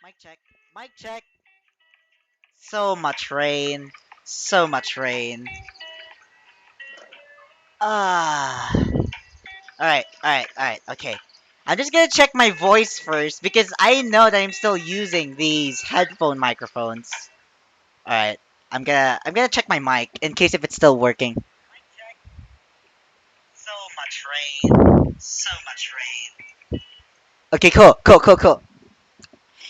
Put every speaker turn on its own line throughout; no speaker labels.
Mic check. Mic check. So much rain. So much rain. Ah. Alright. Okay. I'm just gonna check my voice first because I know that I'm still using these headphone microphones. Alright. I'm gonna check my mic in case if it's still working. So much rain. So much rain. Okay, cool.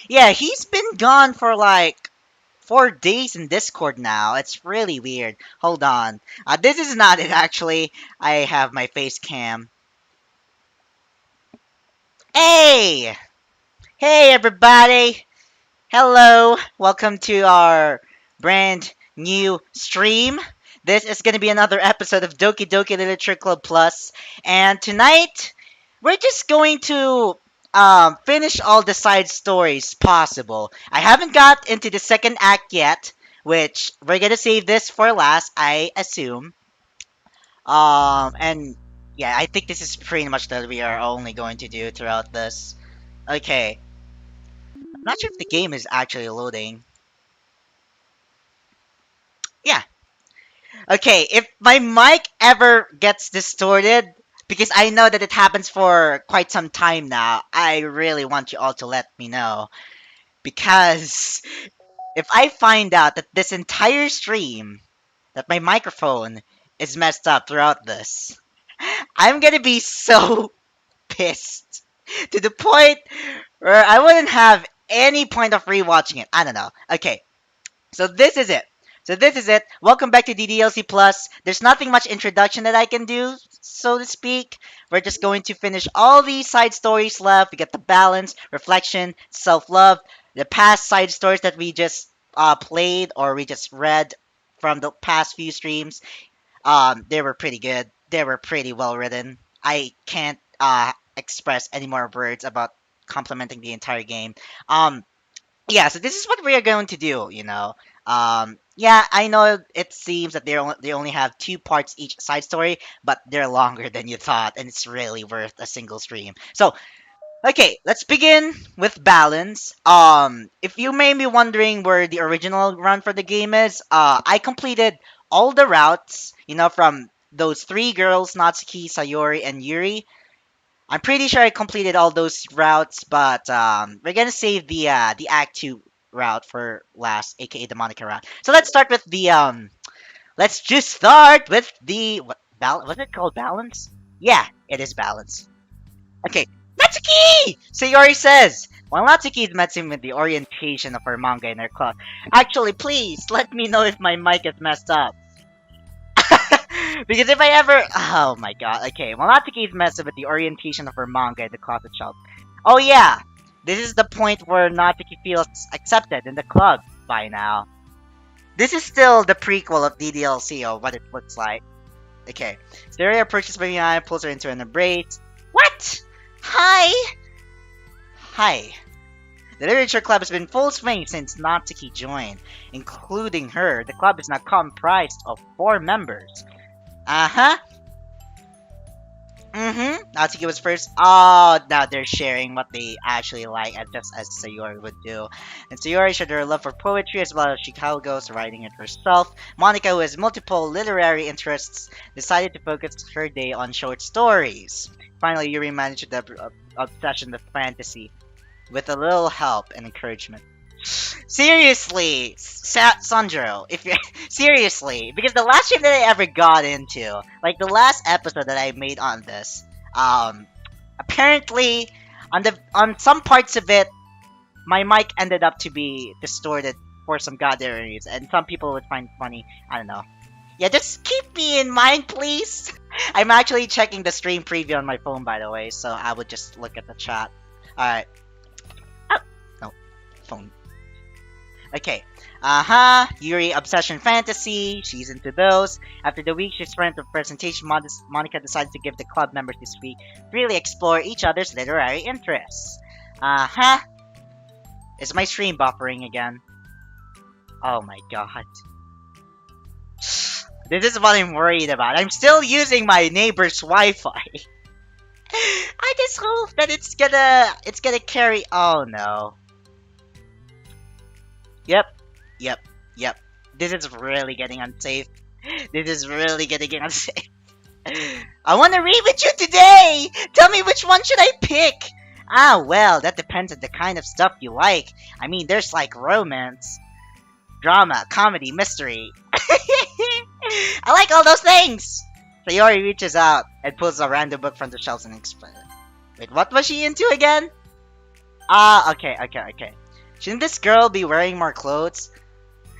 Yeah, he's been gone for like 4 days in Discord now. It's really weird. Hold on. This is not it actually. I have my face cam. Hey! Hey everybody! Hello! Welcome to our brand new stream. This is going to be another episode of Doki Doki Literature Club Plus. And tonight, we're just going to finish all the side stories possible. I haven't got into the second act yet, which we're going to save this for last, I assume. And yeah, I think this is pretty much that we are only going to do throughout this. Okay. I'm not sure if the game is actually loading. Yeah. Okay, if my mic ever gets distorted, because I know that it happens for quite some time now, I really want you all to let me know. Because if I find out that this entire stream, that my microphone is messed up throughout this, I'm gonna be so pissed. To the point where I wouldn't have any point of rewatching it. I don't know. Okay, so this is it. Welcome back to ddlc Plus. There's nothing much introduction that I can do, so to speak. We're just going to finish all these side stories left. We got the balance, reflection, self-love, the past side stories that we just played or we just read from the past few streams. They were pretty good. They were pretty well written. I can't express any more words about complimenting the entire game. Yeah, so this is what we are going to do, you know. Yeah, I know it seems that they only have 2 parts each side story, but they're longer than you thought, and it's really worth a single stream. So, okay, let's begin with balance. If you may be wondering where the original run for the game is, I completed all the routes, you know, from those 3 girls, Natsuki, Sayori, and Yuri. I'm pretty sure I completed all those routes, but we're gonna save the Act 2 route for last, aka the Monica route. So let's start with the let's just start with the was it called balance? Yeah, it is balance. Okay, Natsuki! Sayori says. While Natsuki is messing with the orientation of her manga in her class. Actually, please let me know if my mic is messed up. Because if I ever... Oh my god, okay. Well, Natsuki is messing with the orientation of her manga in the closet shelf. Oh yeah! This is the point where Natsuki feels accepted in the club by now. This is still the prequel of ddlc or what it looks like. Okay. Saria approaches from behind, pulls her into an embrace. What? Hi! Hi. The Literature Club has been full swing since Natsuki joined. Including her, the club is now comprised of 4 members. Uh-huh. Natsuki was first. Oh, now they're sharing what they actually like, just as Sayori would do. And Sayori showed her love for poetry as well as Chicago's writing it herself. Monica, who has multiple literary interests, decided to focus her day on short stories. Finally, Yuri managed the obsession with fantasy, with a little help and encouragement. Seriously, Sandro, if you're seriously, because the last stream that I ever got into, like the last episode that I made on this, apparently on some parts of it, my mic ended up to be distorted for some goddamn reason, and some people would find it funny. I don't know. Yeah, just keep me in mind, please. I'm actually checking the stream preview on my phone, by the way, so I would just look at the chat. All right. Oh, no, phone. Okay. Yuri obsession fantasy. She's into those. After the week she spent with presentation, Monica decided to give the club members this week to really explore each other's literary interests. Is my stream buffering again? Oh my god. This is what I'm worried about. I'm still using my neighbor's Wi-Fi. I just hope that it's gonna carry. Oh no. Yep. This is really getting unsafe. I want to read with you today! Tell me which one should I pick? Ah, well, that depends on the kind of stuff you like. I mean, there's like romance, drama, comedy, mystery. I like all those things! Sayori reaches out and pulls a random book from the shelves and explains it. Wait, what was she into again? Okay. Shouldn't this girl be wearing more clothes?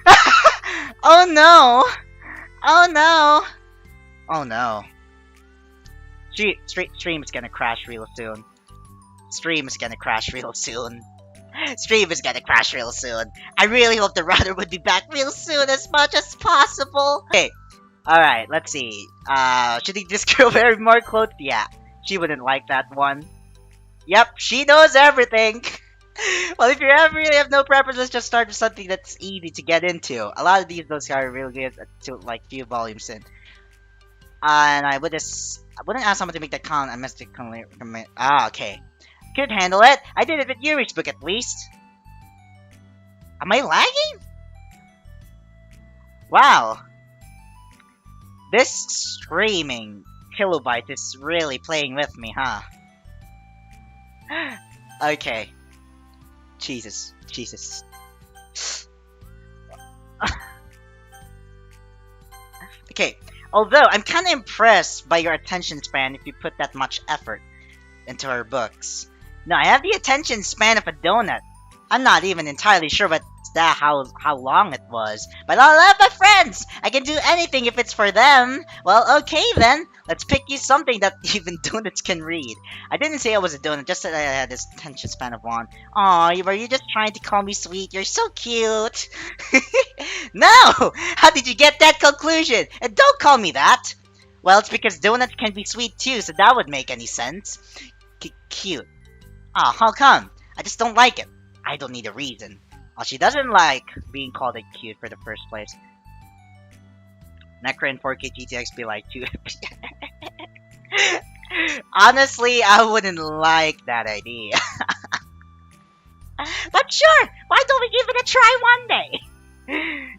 Oh no! Oh no! Oh no. Stream is gonna crash real soon. Stream is gonna crash real soon. Stream is gonna crash real soon. I really hope the router would be back real soon as much as possible. Okay, alright, let's see. Should this girl wear more clothes? Yeah, she wouldn't like that one. Yep, she knows everything. Well, if you really have no preference, let's just start with something that's easy to get into. A lot of those are really good to like few volumes in. And I wouldn't ask someone to make that count. I must commit. Ah, okay. Could handle it. I did it with Yuri's book at least. Am I lagging? Wow. This streaming kilobyte is really playing with me, huh? Okay. Jesus. Okay. Although, I'm kinda impressed by your attention span if you put that much effort into her books. No, I have the attention span of a donut. I'm not even entirely sure how long it was, but I love my friends! I can do anything if it's for them! Well, okay then, let's pick you something that even donuts can read. I didn't say I was a donut, just that I had this attention span of one. Aw, were you just trying to call me sweet? You're so cute! No! How did you get that conclusion? And don't call me that! Well, it's because donuts can be sweet too, so that would make any sense. Cute. Aw, how come? I just don't like it. I don't need a reason. Well, she doesn't like being called a cute for the first place. Necro and 4K GTX be like too. Honestly, I wouldn't like that idea. But sure, why don't we give it a try one day?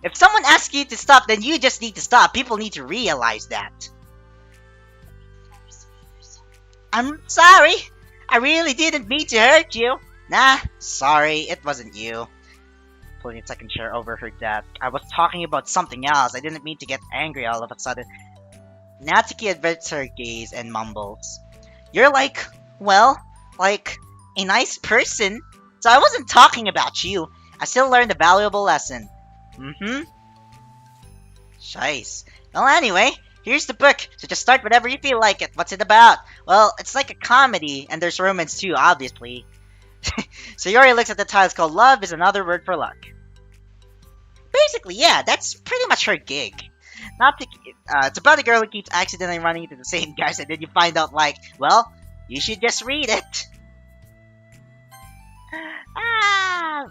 If someone asks you to stop, then you just need to stop. People need to realize that. I'm sorry. I really didn't mean to hurt you. Nah, sorry, it wasn't you. Pulling a second chair over her desk. I was talking about something else. I didn't mean to get angry all of a sudden. Natsuki averts her gaze and mumbles. You're like, well, like, a nice person. So I wasn't talking about you. I still learned a valuable lesson. Mm-hmm. Shice. Well, anyway, here's the book, so just start whenever you feel like it. What's it about? Well, it's like a comedy, and there's romance too, obviously. Sayori looks at the title. It's called Love is Another Word for Luck. Basically, yeah, that's pretty much her gig. It's about a girl who keeps accidentally running into the same guys, and then you find out, like, well, you should just read it.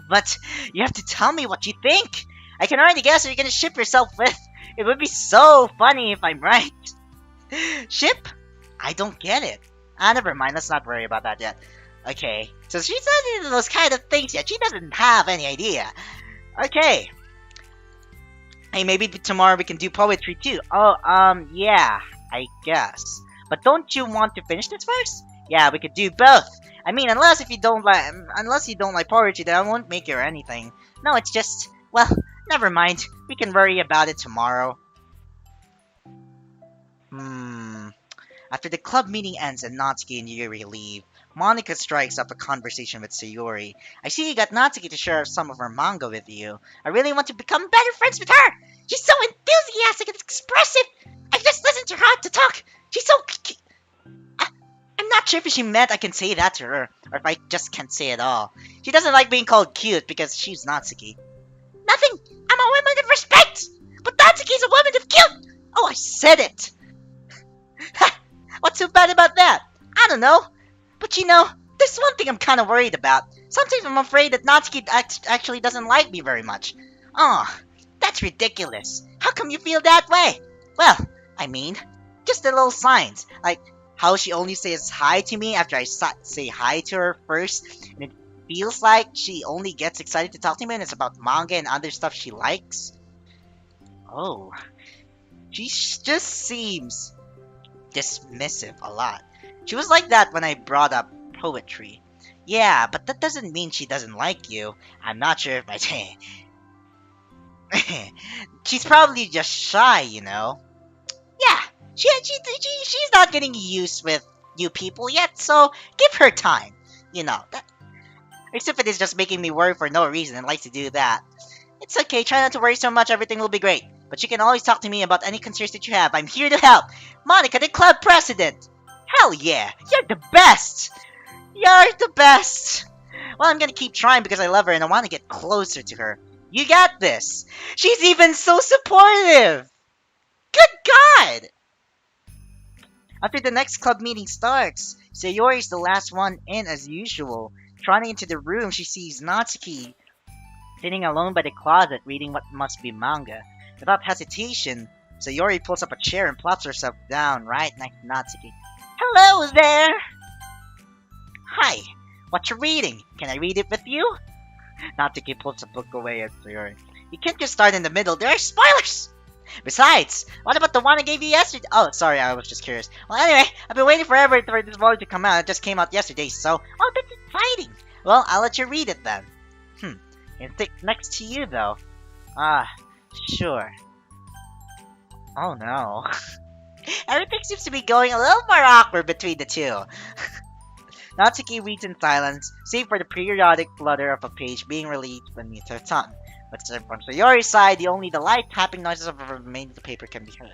But you have to tell me what you think. I can already guess who you're gonna ship yourself with. It would be so funny if I'm right. Ship? I don't get it. Never mind, let's not worry about that yet. Okay, so she's not into those kind of things yet. She doesn't have any idea. Okay. Hey, maybe tomorrow we can do poetry too. Oh, yeah, I guess. But don't you want to finish this first? Yeah, we could do both. I mean, unless you don't like poetry, then I won't make you or anything. No, it's just, well, never mind. We can worry about it tomorrow. After the club meeting ends and Natsuki and Yuri leave, Monika strikes up a conversation with Sayori. I see you got Natsuki to share some of her manga with you. I really want to become better friends with her. She's so enthusiastic and expressive. I just listened to her to talk. She's so... I'm not sure if she meant I can say that to her, or if I just can't say it all. She doesn't like being called cute because she's Natsuki. Nothing. I'm a woman of respect. But Natsuki's a woman of cute. Oh, I said it. What's so bad about that? I don't know. But you know, there's one thing I'm kind of worried about. Sometimes I'm afraid that Natsuki actually doesn't like me very much. Aw, that's ridiculous. How come you feel that way? Well, I mean, just the little signs. Like, how she only says hi to me after I say hi to her first. And it feels like she only gets excited to talk to me when it's about manga and other stuff she likes. Oh. She just seems dismissive a lot. She was like that when I brought up poetry. Yeah, but that doesn't mean she doesn't like you. I'm not sure if I say. She's probably just shy, you know. Yeah, she's not getting used with new people yet, so give her time. You know, except it is just making me worry for no reason and likes to do that. It's okay, try not to worry so much, everything will be great. But you can always talk to me about any concerns that you have. I'm here to help. Monica, the club president. Hell yeah, you're the best. You're the best. Well, I'm gonna keep trying because I love her and I want to get closer to her. You got this. She's even so supportive. Good God. After the next club meeting starts, Sayori is the last one in as usual. Trotting into the room, she sees Natsuki sitting alone by the closet reading what must be manga. Without hesitation, Sayori pulls up a chair and plops herself down right next to Natsuki. Hello there! Hi, what you reading? Can I read it with you? Natsuki pulls the book away at Sayori. You can't just start in the middle, there are spoilers! Besides, what about the one I gave you yesterday? Oh, sorry, I was just curious. Well, anyway, I've been waiting forever for this volume to come out. It just came out yesterday, so... Oh, that's exciting! Well, I'll let you read it then. It's next to you, though. Ah, sure. Oh, no. Everything seems to be going a little more awkward between the two. Natsuki reads in silence, save for the periodic flutter of a page being released beneath her tongue. But from Sayori's side, only the light tapping noises of the remainder of the paper can be heard.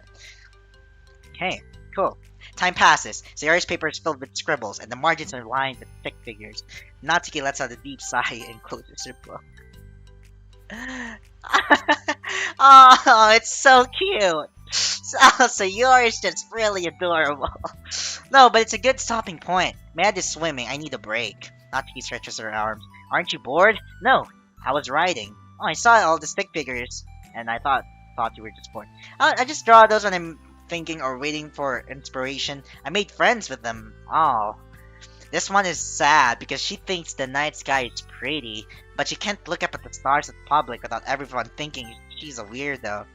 Okay, cool. Time passes. Sayori's paper is filled with scribbles, and the margins are lined with stick figures. Natsuki lets out a deep sigh and closes her book. Oh, it's so cute. Sayori's just really adorable. No, but it's a good stopping point. Mad is swimming. I need a break. Natsuki stretches her arms. Aren't you bored? No, I was writing. Oh, I saw all the stick figures, and I thought you were just bored. I just draw those when I'm thinking or waiting for inspiration. I made friends with them. Oh. This one is sad because she thinks the night sky is pretty, but she can't look up at the stars in public without everyone thinking she's a weirdo.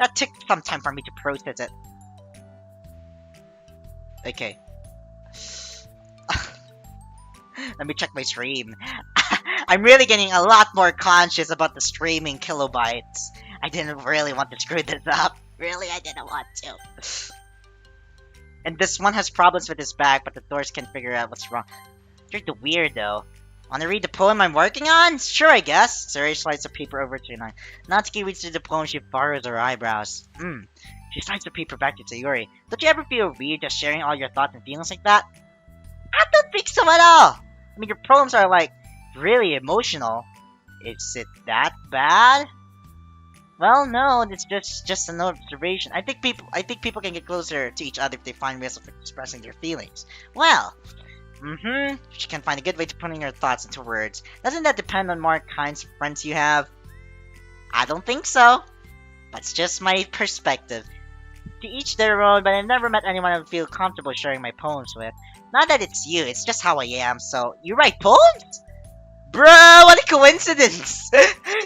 That took some time for me to process it. Okay. Let me check my stream. I'm really getting a lot more conscious about the streaming kilobytes. I didn't really want to screw this up. Really, I didn't want to. And this one has problems with his back, but the doors can't figure out what's wrong. You're the weirdo. Wanna read the poem I'm working on? Sure, I guess. Sayori slides the paper over to Nine. Natsuki reads through the poem, she furrows her eyebrows. She slides the paper back to Sayori. Don't you ever feel weird just sharing all your thoughts and feelings like that? I don't think so at all! I mean, your poems are, like, really emotional. Is it that bad? Well, no, it's just an observation. I think people can get closer to each other if they find ways of expressing their feelings. Well, she can find a good way to putting her thoughts into words. Doesn't that depend on more kinds of friends you have? I don't think so. That's just my perspective. To each their own, but I've never met anyone I would feel comfortable sharing my poems with. Not that it's you, it's just how I am, so... You write poems? Bro, what a coincidence!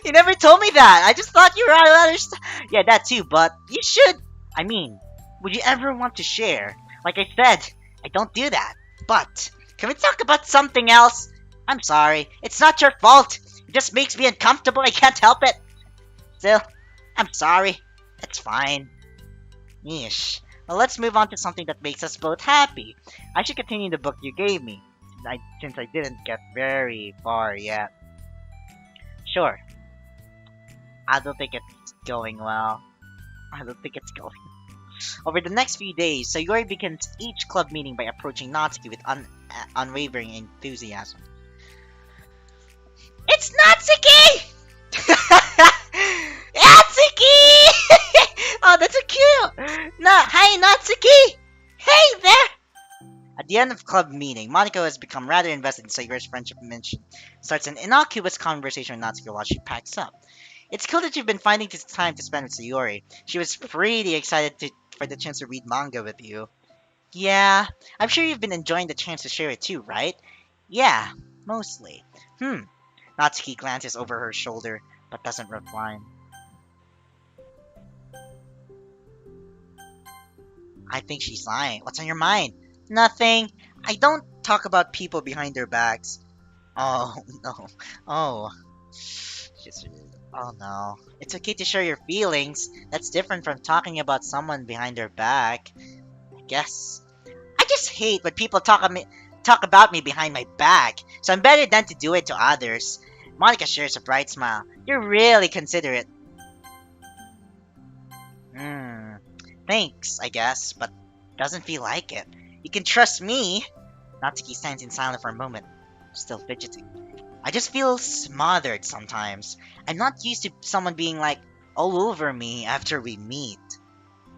You never told me that! I just thought you were out of other stuff. Yeah, that too, but you should... I mean, would you ever want to share? Like I said, I don't do that. But, can we talk about something else? I'm sorry, it's not your fault. It just makes me uncomfortable, I can't help it. Still, I'm sorry. It's fine. Yeesh. Well, let's move on to something that makes us both happy. I should continue the book you gave me, since I didn't get very far yet. Sure. I don't think it's going well. Over the next few days, Sayori begins each club meeting by approaching Natsuki with unwavering enthusiasm. It's Natsuki! Natsuki! Oh, that's so cute! Hi, Natsuki! Hey there! At the end of club meeting, Monica has become rather invested in Sayori's friendship and starts an innocuous conversation with Natsuki while she packs up. It's cool that you've been finding this time to spend with Sayori. She was pretty excited for the chance to read manga with you. Yeah, I'm sure you've been enjoying the chance to share it too, right? Yeah, mostly. Natsuki glances over her shoulder, but doesn't reply. I think she's lying. What's on your mind? Nothing. I don't talk about people behind their backs. Oh, no. Oh. Oh, no. It's okay to share your feelings. That's different from talking about someone behind their back. I guess. I just hate when people talk talk about me behind my back, so I'm better than to do it to others. Monica shares a bright smile. You're really considerate. Hmm. Thanks, I guess, but doesn't feel like it. You can trust me. Natsuki stands in silence for a moment, still fidgeting. I just feel smothered sometimes. I'm not used to someone being like all over me after we meet.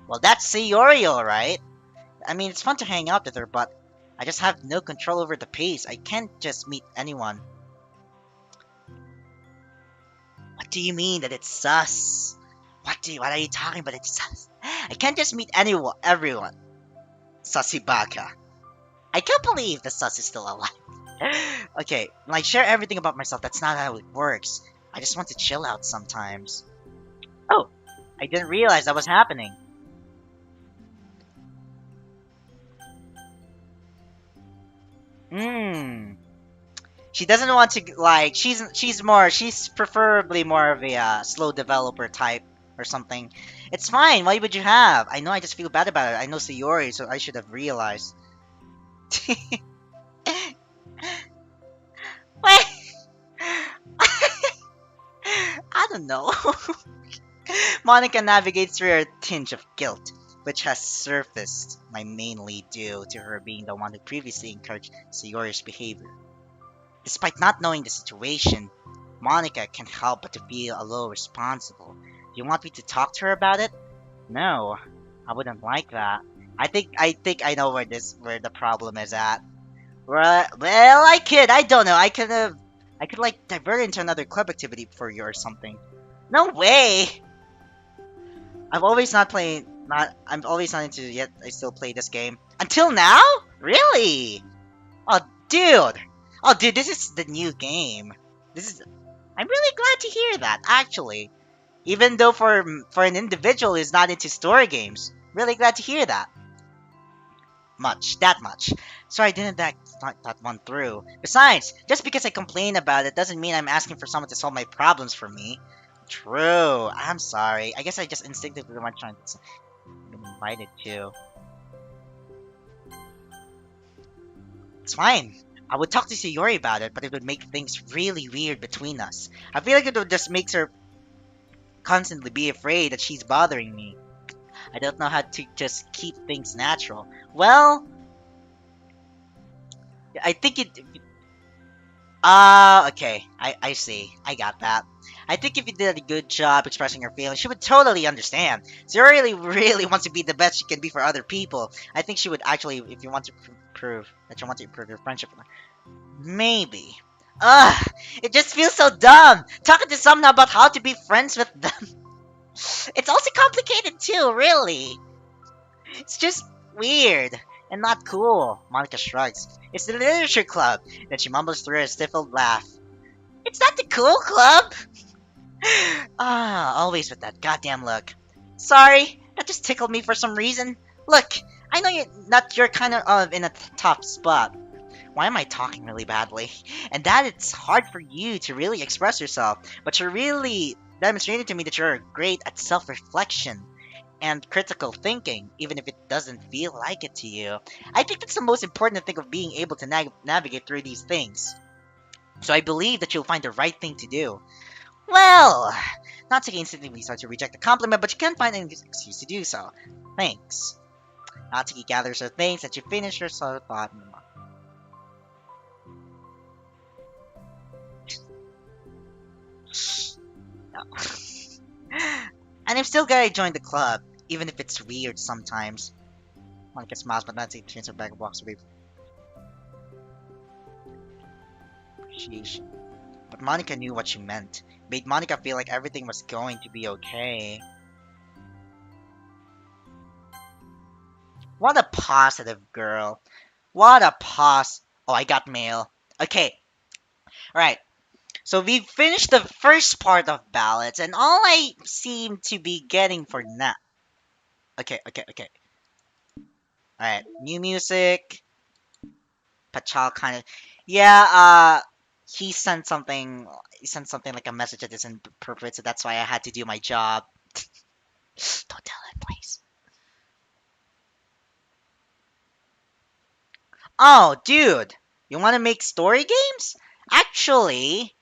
Well, that's Sayori, alright. I mean, it's fun to hang out with her, but I just have no control over the pace. I can't just meet anyone. What do you mean that it's sus? What are you talking about? It's sus. I can't just meet anyone, everyone. Sussy baka. I can't believe the sus is still alive. Okay, like share everything about myself. That's not how it works. I just want to chill out sometimes. Oh, I didn't realize that was happening. Hmm. She doesn't want to like. She's preferably more of a slow developer type or something. It's fine. Why would you have? I know. I just feel bad about it. I know Sayori, so I should have realized. What? I don't know. Monica navigates through a tinge of guilt, which has surfaced, mainly due to her being the one who previously encouraged Sayori's behavior. Despite not knowing the situation, Monica can't help but to feel a little responsible. Do you want me to talk to her about it? No, I wouldn't like that. I think I know where the problem is at. Well, I could. I don't know. I could like divert it into another club activity for you or something. No way. I'm always not into it, yet I still play this game. Until now? Really? Oh dude. Oh dude, this is the new game. This is I'm really glad to hear that, actually. Even though for an individual who's not into story games. Really glad to hear that. That much. Sorry I didn't thought that one through. Besides, just because I complain about it doesn't mean I'm asking for someone to solve my problems for me. True. I'm sorry. I guess I just instinctively want trying to been invited to. It's fine. I would talk to Sayori about it, but it would make things really weird between us. I feel like it would just make her constantly be afraid that she's bothering me. I don't know how to just keep things natural. Well, I think it. Okay. I see. I got that. I think if you did a good job expressing her feelings, she would totally understand. She really wants to be the best she can be for other people. I think she would actually, if you want to prove that you want to improve your friendship with her. Maybe. Ugh, it just feels so dumb. Talking to someone about how to be friends with them. It's also complicated too, really. It's just weird and not cool. Monica shrugs. It's the literature club. Then she mumbles through a stifled laugh. It's not the cool club. Always with that goddamn look. Sorry, that just tickled me for some reason. Look, I know you're kind of in a tough spot. Why am I talking really badly? And that it's hard for you to really express yourself, but you're really demonstrating to me that you're great at self-reflection and critical thinking, even if it doesn't feel like it to you. I think that's the most important thing of being able to navigate through these things. So I believe that you'll find the right thing to do. Well, Natsuki instantly starts to reject the compliment, but she can't find any excuse to do so. Thanks. Natsuki gathers her things and she finishes her thought. No. And I'm still gonna join the club, even if it's weird sometimes. Monica smiles, but Natsuki turns her back and walks away with appreciation. But Monica knew what she meant. It made Monica feel like everything was going to be okay. What a positive girl. What a pos. Oh, I got mail. Okay, alright. So we finished the first part of ballads, and all I seem to be getting for now. Okay. Alright, new music. Pachal kind of. Yeah, he sent something. He sent something like a message that isn't appropriate, so that's why I had to do my job. Don't tell him, please. Oh, dude. You want to make story games? Actually,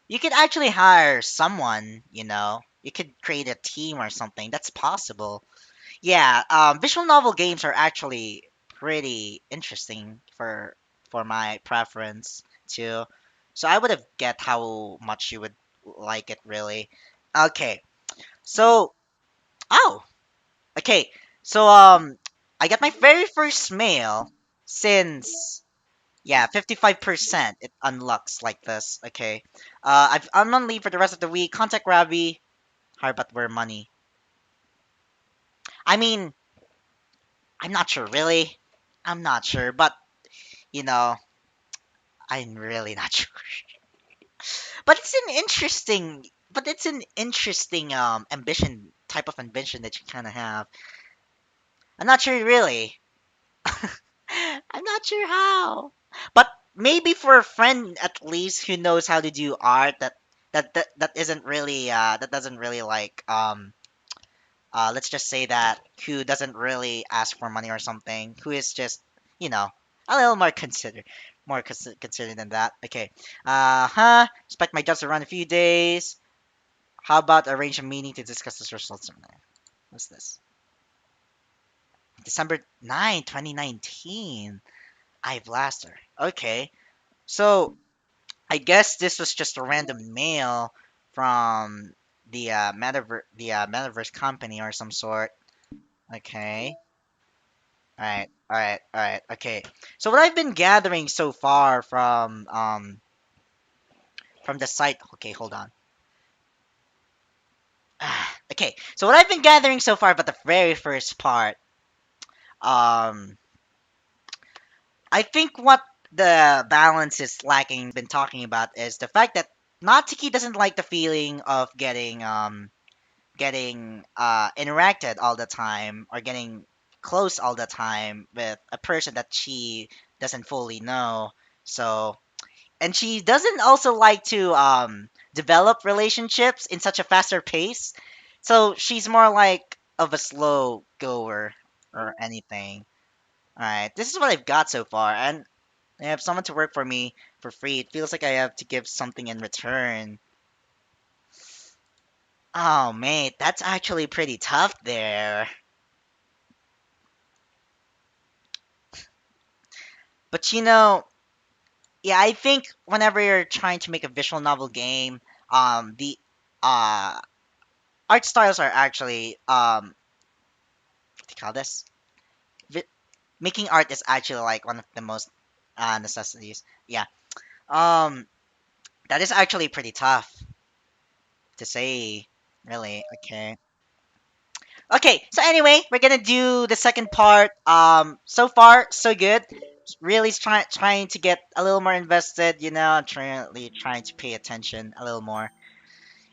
you could actually hire someone, you know. You could create a team or something. That's possible. Yeah, visual novel games are actually pretty interesting for my preference too. So I would have get how much you would like it really. Okay. So, oh, okay. So I got my very first mail since yeah, 55% it unlocks like this. Okay. I'm on leave for the rest of the week. Contact Ravi. How about where money? I mean, I'm not sure really. I'm not sure, but you know, I'm really not sure. But it's an interesting ambition type of ambition that you kind of have. I'm not sure really. I'm not sure how. But maybe for a friend at least who knows how to do art that isn't really that doesn't really like let's just say that who doesn't really ask for money or something, who is just, you know, a little more considered than that. Okay. Expect my jobs to run a few days. How about arrange a meeting to discuss the results? What's this? December 9, 2019. I blaster. Okay. So I guess this was just a random mail from the metaverse company or some sort. Okay. All right. All right. All right. Okay. So what I've been gathering so far from the site. Okay, hold on. Okay. So what I've been gathering so far about the very first part. Um, I think what the balance is lacking been talking about is the fact that Natsuki doesn't like the feeling of getting interacted all the time or getting close all the time with a person that she doesn't fully know. So and she doesn't also like to develop relationships in such a faster pace. So she's more like of a slow goer or anything. All right, this is what I've got so far, and I have someone to work for me for free. It feels like I have to give something in return. Oh, mate, that's actually pretty tough there. But yeah, I think whenever you're trying to make a visual novel game, the uh art styles are actually what do you call this? Vi- Making art is actually like one of the most necessities. Yeah. Um, that is actually pretty tough to say. Really. Okay. Okay, so anyway, we're gonna do the second part. So far, so good. Really trying to get a little more invested. I'm trying to pay attention a little more.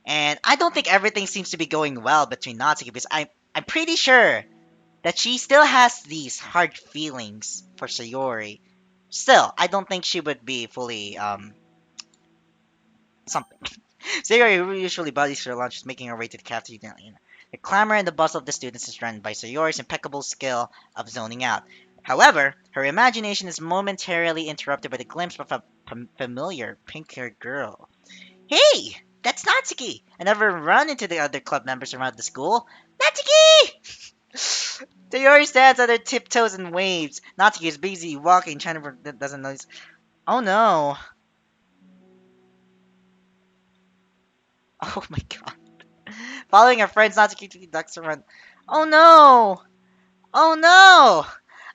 And I don't think everything seems to be going well between Natsuki because I'm pretty sure that she still has these hard feelings for Sayori. Still, I don't think she would be fully something. Sayori usually buddies her lunch, is making her way to the cafeteria. The clamor and the bustle of the students is run by Sayori's impeccable skill of zoning out. However, her imagination is momentarily interrupted by the glimpse of a familiar pink-haired girl. Hey, that's Natsuki! I never run into the other club members around the school. Natsuki! Sayori stands on her tiptoes and waves. Natsuki is busy walking, trying to doesn't notice. Oh no! Oh my god! Following her friends, Natsuki ducks around. Oh no! Oh no!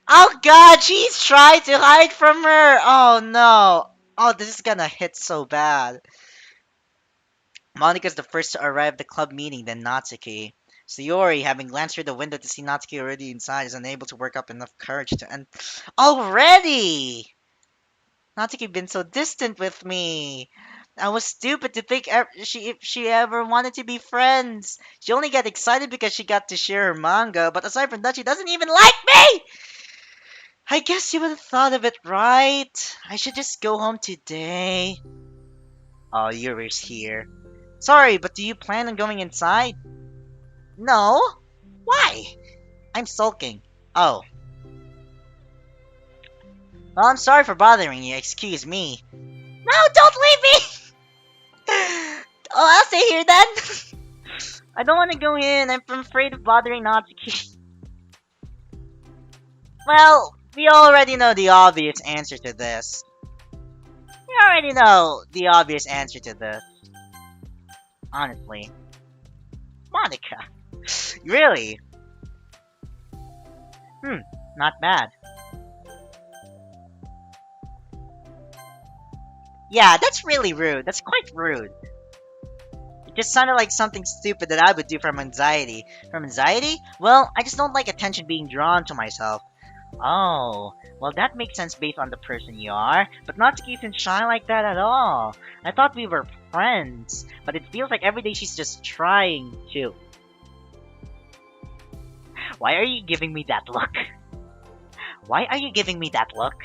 Oh god, she's trying to hide from her! Oh no! Oh, this is gonna hit so bad. Monika's the first to arrive at the club meeting, then Natsuki. Sayori, having glanced through the window to see Natsuki already inside, is unable to work up enough courage to end. Already! Natsuki been so distant with me. I was stupid to think if she ever wanted to be friends. She only got excited because she got to share her manga, but aside from that, she doesn't even like me! I guess you would have thought of it right. I should just go home today. Oh, Yuri's here. Sorry, but do you plan on going inside? No. Why? I'm sulking. Oh, Well, I'm sorry for bothering you. Excuse me. No, don't leave me! Oh, I'll stay here then. I don't want to go in. I'm afraid of bothering Natsuki. Well, we already know the obvious answer to this. We already know the obvious answer to this. Honestly. Monica. Really? Not bad. Yeah, that's really rude. That's quite rude. It just sounded like something stupid that I would do from anxiety. From anxiety? Well, I just don't like attention being drawn to myself. Oh, well that makes sense based on the person you are, but Natsuki isn't shy like that at all. I thought we were friends, but it feels like every day she's just trying to. Why are you giving me that look? Why are you giving me that look?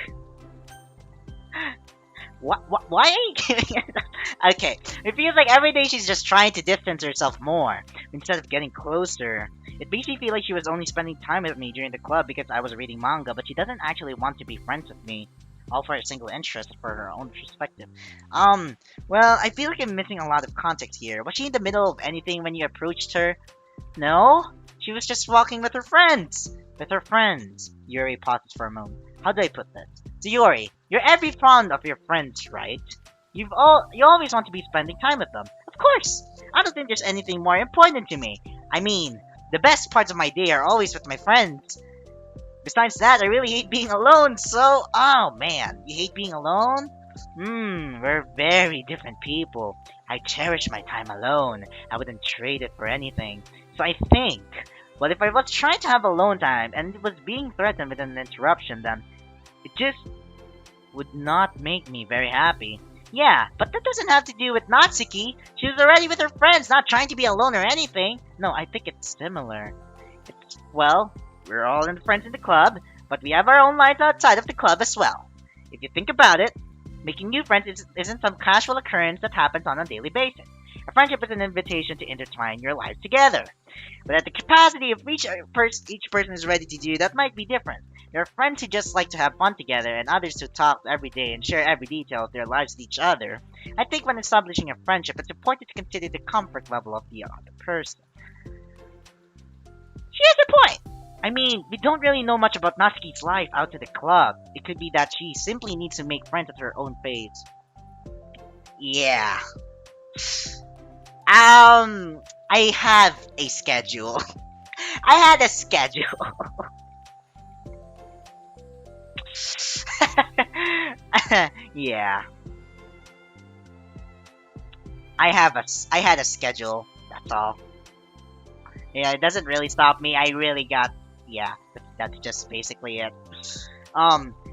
Why are you giving it? Okay, it feels like every day she's just trying to distance herself more instead of getting closer. It makes me feel like she was only spending time with me during the club because I was reading manga, but she doesn't actually want to be friends with me. All for a single interest for her own perspective. Well, I feel like I'm missing a lot of context here. Was she in the middle of anything when you approached her? No? She was just walking with her friends. With her friends. Yuri pauses for a moment. How do I put this? So Yuri, you're every fond of your friends, right? You always want to be spending time with them. Of course! I don't think there's anything more important to me. I mean, the best parts of my day are always with my friends. Besides that, I really hate being alone, so... Oh, man. You hate being alone? We're very different people. I cherish my time alone. I wouldn't trade it for anything. So I think... Well, if I was trying to have alone time, and it was being threatened with an interruption, then... It just... would not make me very happy. Yeah, but that doesn't have to do with Natsuki. She was already with her friends, not trying to be alone or anything. No, I think it's similar. Well, we're all friends in the club, but we have our own lives outside of the club as well. If you think about it, making new friends isn't some casual occurrence that happens on a daily basis. A friendship is an invitation to intertwine your lives together. But at the capacity of each person is ready to do, that might be different. There are friends who just like to have fun together, and others who talk every day and share every detail of their lives with each other. I think when establishing a friendship, it's important to consider the comfort level of the other person. She has a point! I mean, we don't really know much about Natsuki's life out to the club. It could be that she simply needs to make friends at her own pace. Yeah. I have a schedule. I had a schedule. Yeah. I had a schedule. That's all. Yeah, it doesn't really stop me. I really got... Yeah, that's just basically it.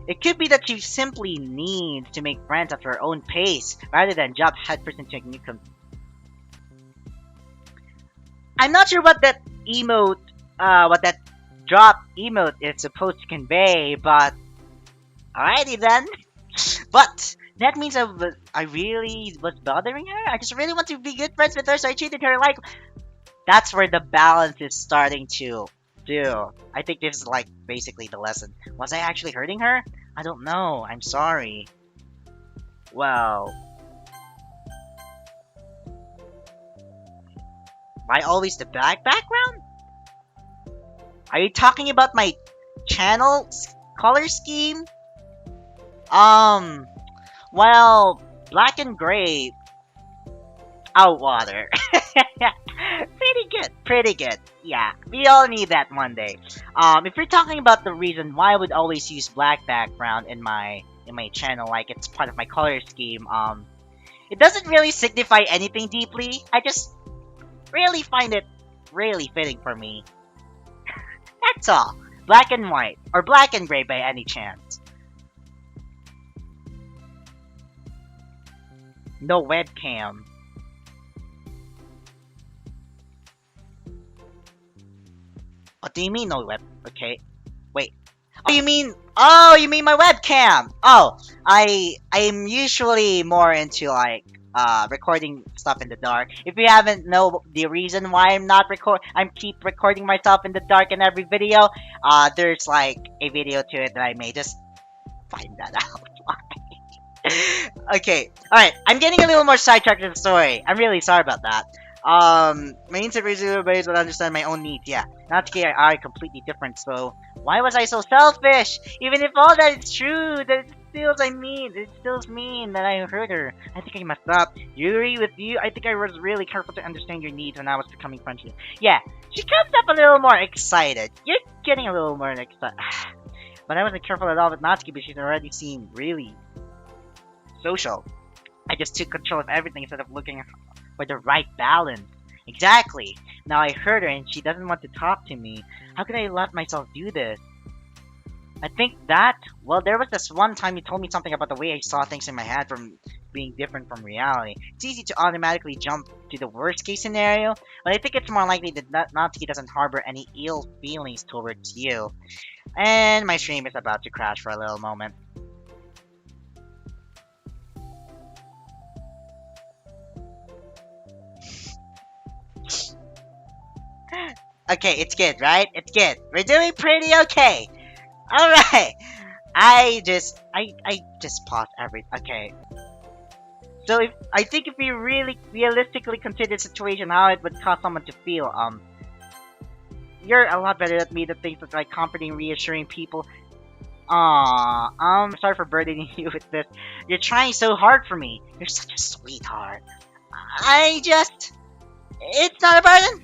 It could be that she simply needs to make friends at her own pace, rather than jump headfirst into a new I'm not sure what that emote, what that drop emote is supposed to convey, but... Alrighty then. But, that means I really was bothering her? I just really want to be good friends with her, so I treated her like... That's where the balance is starting to do. I think this is like basically the lesson. Was I actually hurting her? I don't know. I'm sorry. Well... Why always the black background? Are you talking about my channel color scheme? Well, black and gray... Outwater. Pretty good. Yeah, we all need that one day. If you're talking about the reason why I would always use black background in my channel, like it's part of my color scheme, it doesn't really signify anything deeply. I just really find it really fitting for me. That's all. Black and white, or black and gray by any chance. No webcam. What do you mean no web? Okay, wait. Oh, you mean my webcam? Oh, I'm usually more into like recording stuff in the dark. If you haven't know the reason why I'm keep recording myself in the dark in every video, there's like a video to it that I made. Just find that out. Okay, alright, I'm getting a little more sidetracked in the story. I'm really sorry about that. My insect everybody would understand my own needs, yeah. Natsuki and I are completely different, so why was I so selfish? Even if all that is true, it still mean that I hurt her. I think I messed up. Yuri, with you, I think I was really careful to understand your needs when I was becoming friends with you. Yeah, she comes up a little more excited. You're getting a little more excited. But I wasn't careful at all with Natsuki, but she's already seemed really social. I just took control of everything instead of looking for the right balance. Exactly. Now I hurt her and she doesn't want to talk to me. How could I let myself do this? I think that, well, there was this one time you told me something about the way I saw things in my head from being different from reality. It's easy to automatically jump to the worst case scenario, but I think it's more likely that Natsuki doesn't harbor any ill feelings towards you. And my stream is about to crash for a little moment. Okay, it's good, right? It's good. We're doing pretty okay. Alright. I just paused okay. So I think if we really realistically consider the situation, how it would cause someone to feel, you're a lot better at me than things like comforting, reassuring people. Sorry for burdening you with this. You're trying so hard for me. You're such a sweetheart. It's not a burden.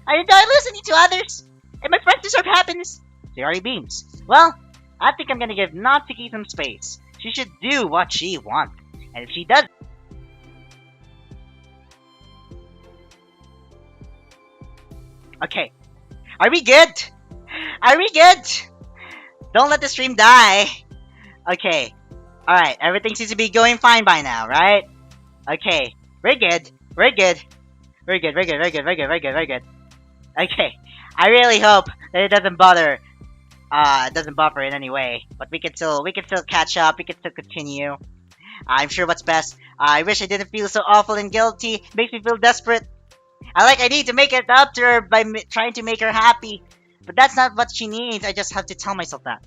I enjoy listening to others, and my friends deserve happiness. She already beams. Well, I think I'm gonna give Natsuki some space. She should do what she wants, and if she does, okay. Are we good? Are we good? Don't let the stream die. Okay. Alright, everything seems to be going fine by now, right? Okay. We're good. We're good. We're good, we're good, we're good, we're good, we're good, we're good. Okay. I really hope that it doesn't buffer in any way. But we can still catch up, we can still continue. I'm sure what's best. I wish I didn't feel so awful and guilty. It makes me feel desperate. I need to make it up to her by trying to make her happy. But that's not what she needs. I just have to tell myself that.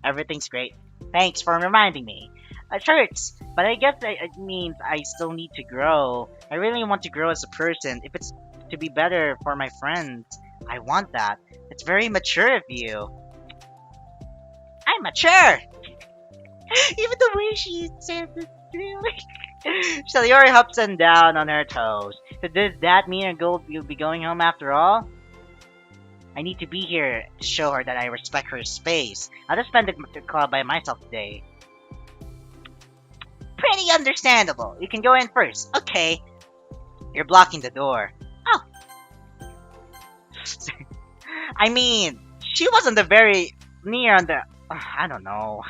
Everything's great. Thanks for reminding me. It hurts, but I guess it means I still need to grow. I really want to grow as a person. If it's to be better for my friends, I want that. It's very mature of you. I'm mature! Even the way she says it, really. Sayori hops and down on her toes. So does that mean you'll be going home after all? I need to be here to show her that I respect her space. I'll just spend the club by myself today. Pretty understandable. You can go in first. Okay. You're blocking the door. Oh. I mean, she wasn't the very near on the... I don't know.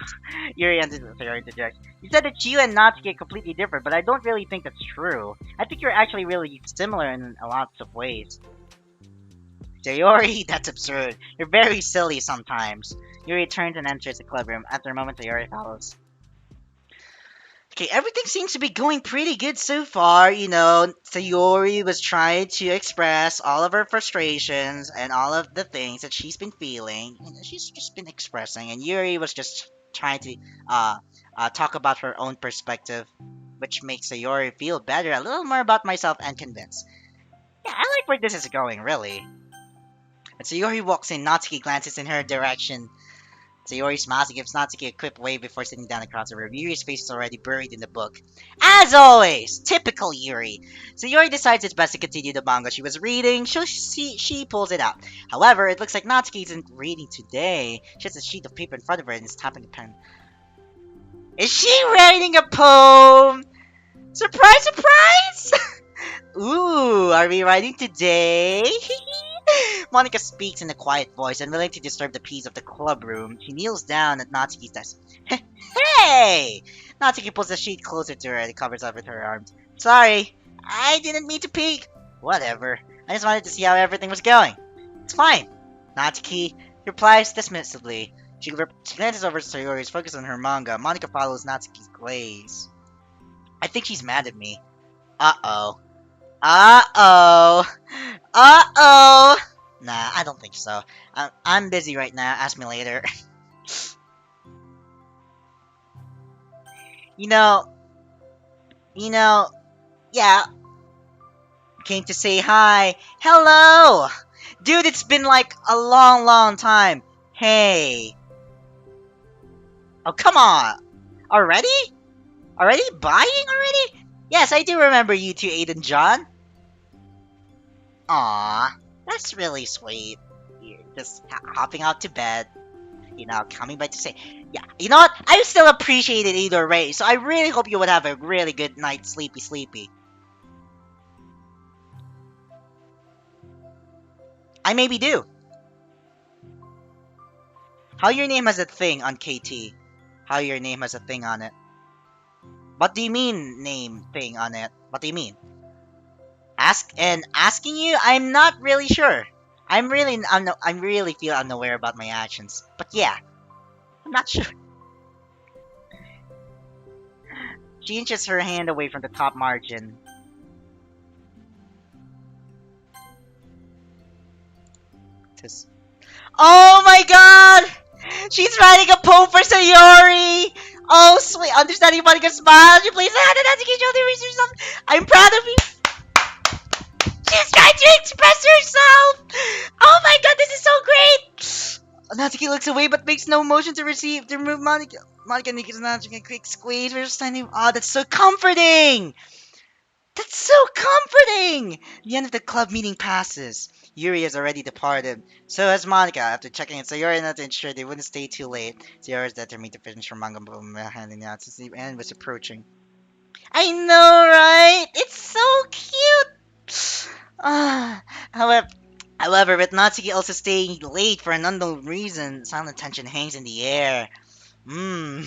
Yuri interjects. You said that you and Natsuki are completely different, but I don't really think that's true. I think you're actually really similar in a lots of ways. Sayori, that's absurd. You're very silly sometimes. Yuri turns and enters the club room. After a moment, Sayori follows. Okay, everything seems to be going pretty good so far. You know, Sayori was trying to express all of her frustrations and all of the things that she's been feeling. You know, she's just been expressing, and Yuri was just trying to talk about her own perspective, which makes Sayori feel better, a little more about myself, and convinced. Yeah, I like where this is going, really. But Sayori walks in, Natsuki glances in her direction. Sayori smiles and gives Natsuki a quick wave before sitting down across the room. Yuri's face is already buried in the book. As always! Typical Yuri! Sayori decides it's best to continue the manga she was reading, so she pulls it out. However, it looks like Natsuki isn't reading today. She has a sheet of paper in front of her and is tapping a pen. Is she writing a poem? Surprise, surprise! Ooh, are we writing today? Monica speaks in a quiet voice, unwilling to disturb the peace of the club room. She kneels down at Natsuki's desk. Hey! Natsuki pulls the sheet closer to her and covers up with her arms. Sorry, I didn't mean to peek. Whatever. I just wanted to see how everything was going. It's fine. Natsuki replies dismissively. She glances over to Sayori's focus on her manga. Monica follows Natsuki's gaze. I think she's mad at me. Uh-oh. Uh-oh. Uh-oh. Nah, I don't think so. I'm busy right now. Ask me later. You know, you know, yeah, came to say hi. Hello! Dude, it's been like a long, long time. Hey. Oh, come on. Already? Already? Buying already? Yes, I do remember you two, Aiden John. Aw, that's really sweet. You're just hopping out to bed, coming by to say, yeah, you know what? I still appreciate it either way, so I really hope you would have a really good night, sleepy, sleepy. I maybe do. How your name has a thing on KT? How your name has a thing on it? What do you mean, name thing on it? What do you mean? Asking you? I'm not really sure. I'm really feel unaware about my actions. But yeah, I'm not sure. She inches her hand away from the top margin. Tis- Oh my god! She's writing a poem for Sayori! Oh, sweet. Understanding Monica smile. She plays the hand and has to get you the research. I'm proud of you. She's trying to express herself! Oh my god, this is so great! Natsuki looks away but makes no motion to remove Monica. Monica makes Natsuki a quick squeeze. We're standing. Oh, that's so comforting! That's so comforting! The end of the club meeting passes. Yuri has already departed. So has Monica. After checking in Sayori not to ensure they wouldn't stay too late, Sayori is determined to finish her manga handing out since the end was approaching. I know, right? It's so cute! Ah, however, with Natsuki also staying late for an unknown reason, silent tension hangs in the air. Hmm,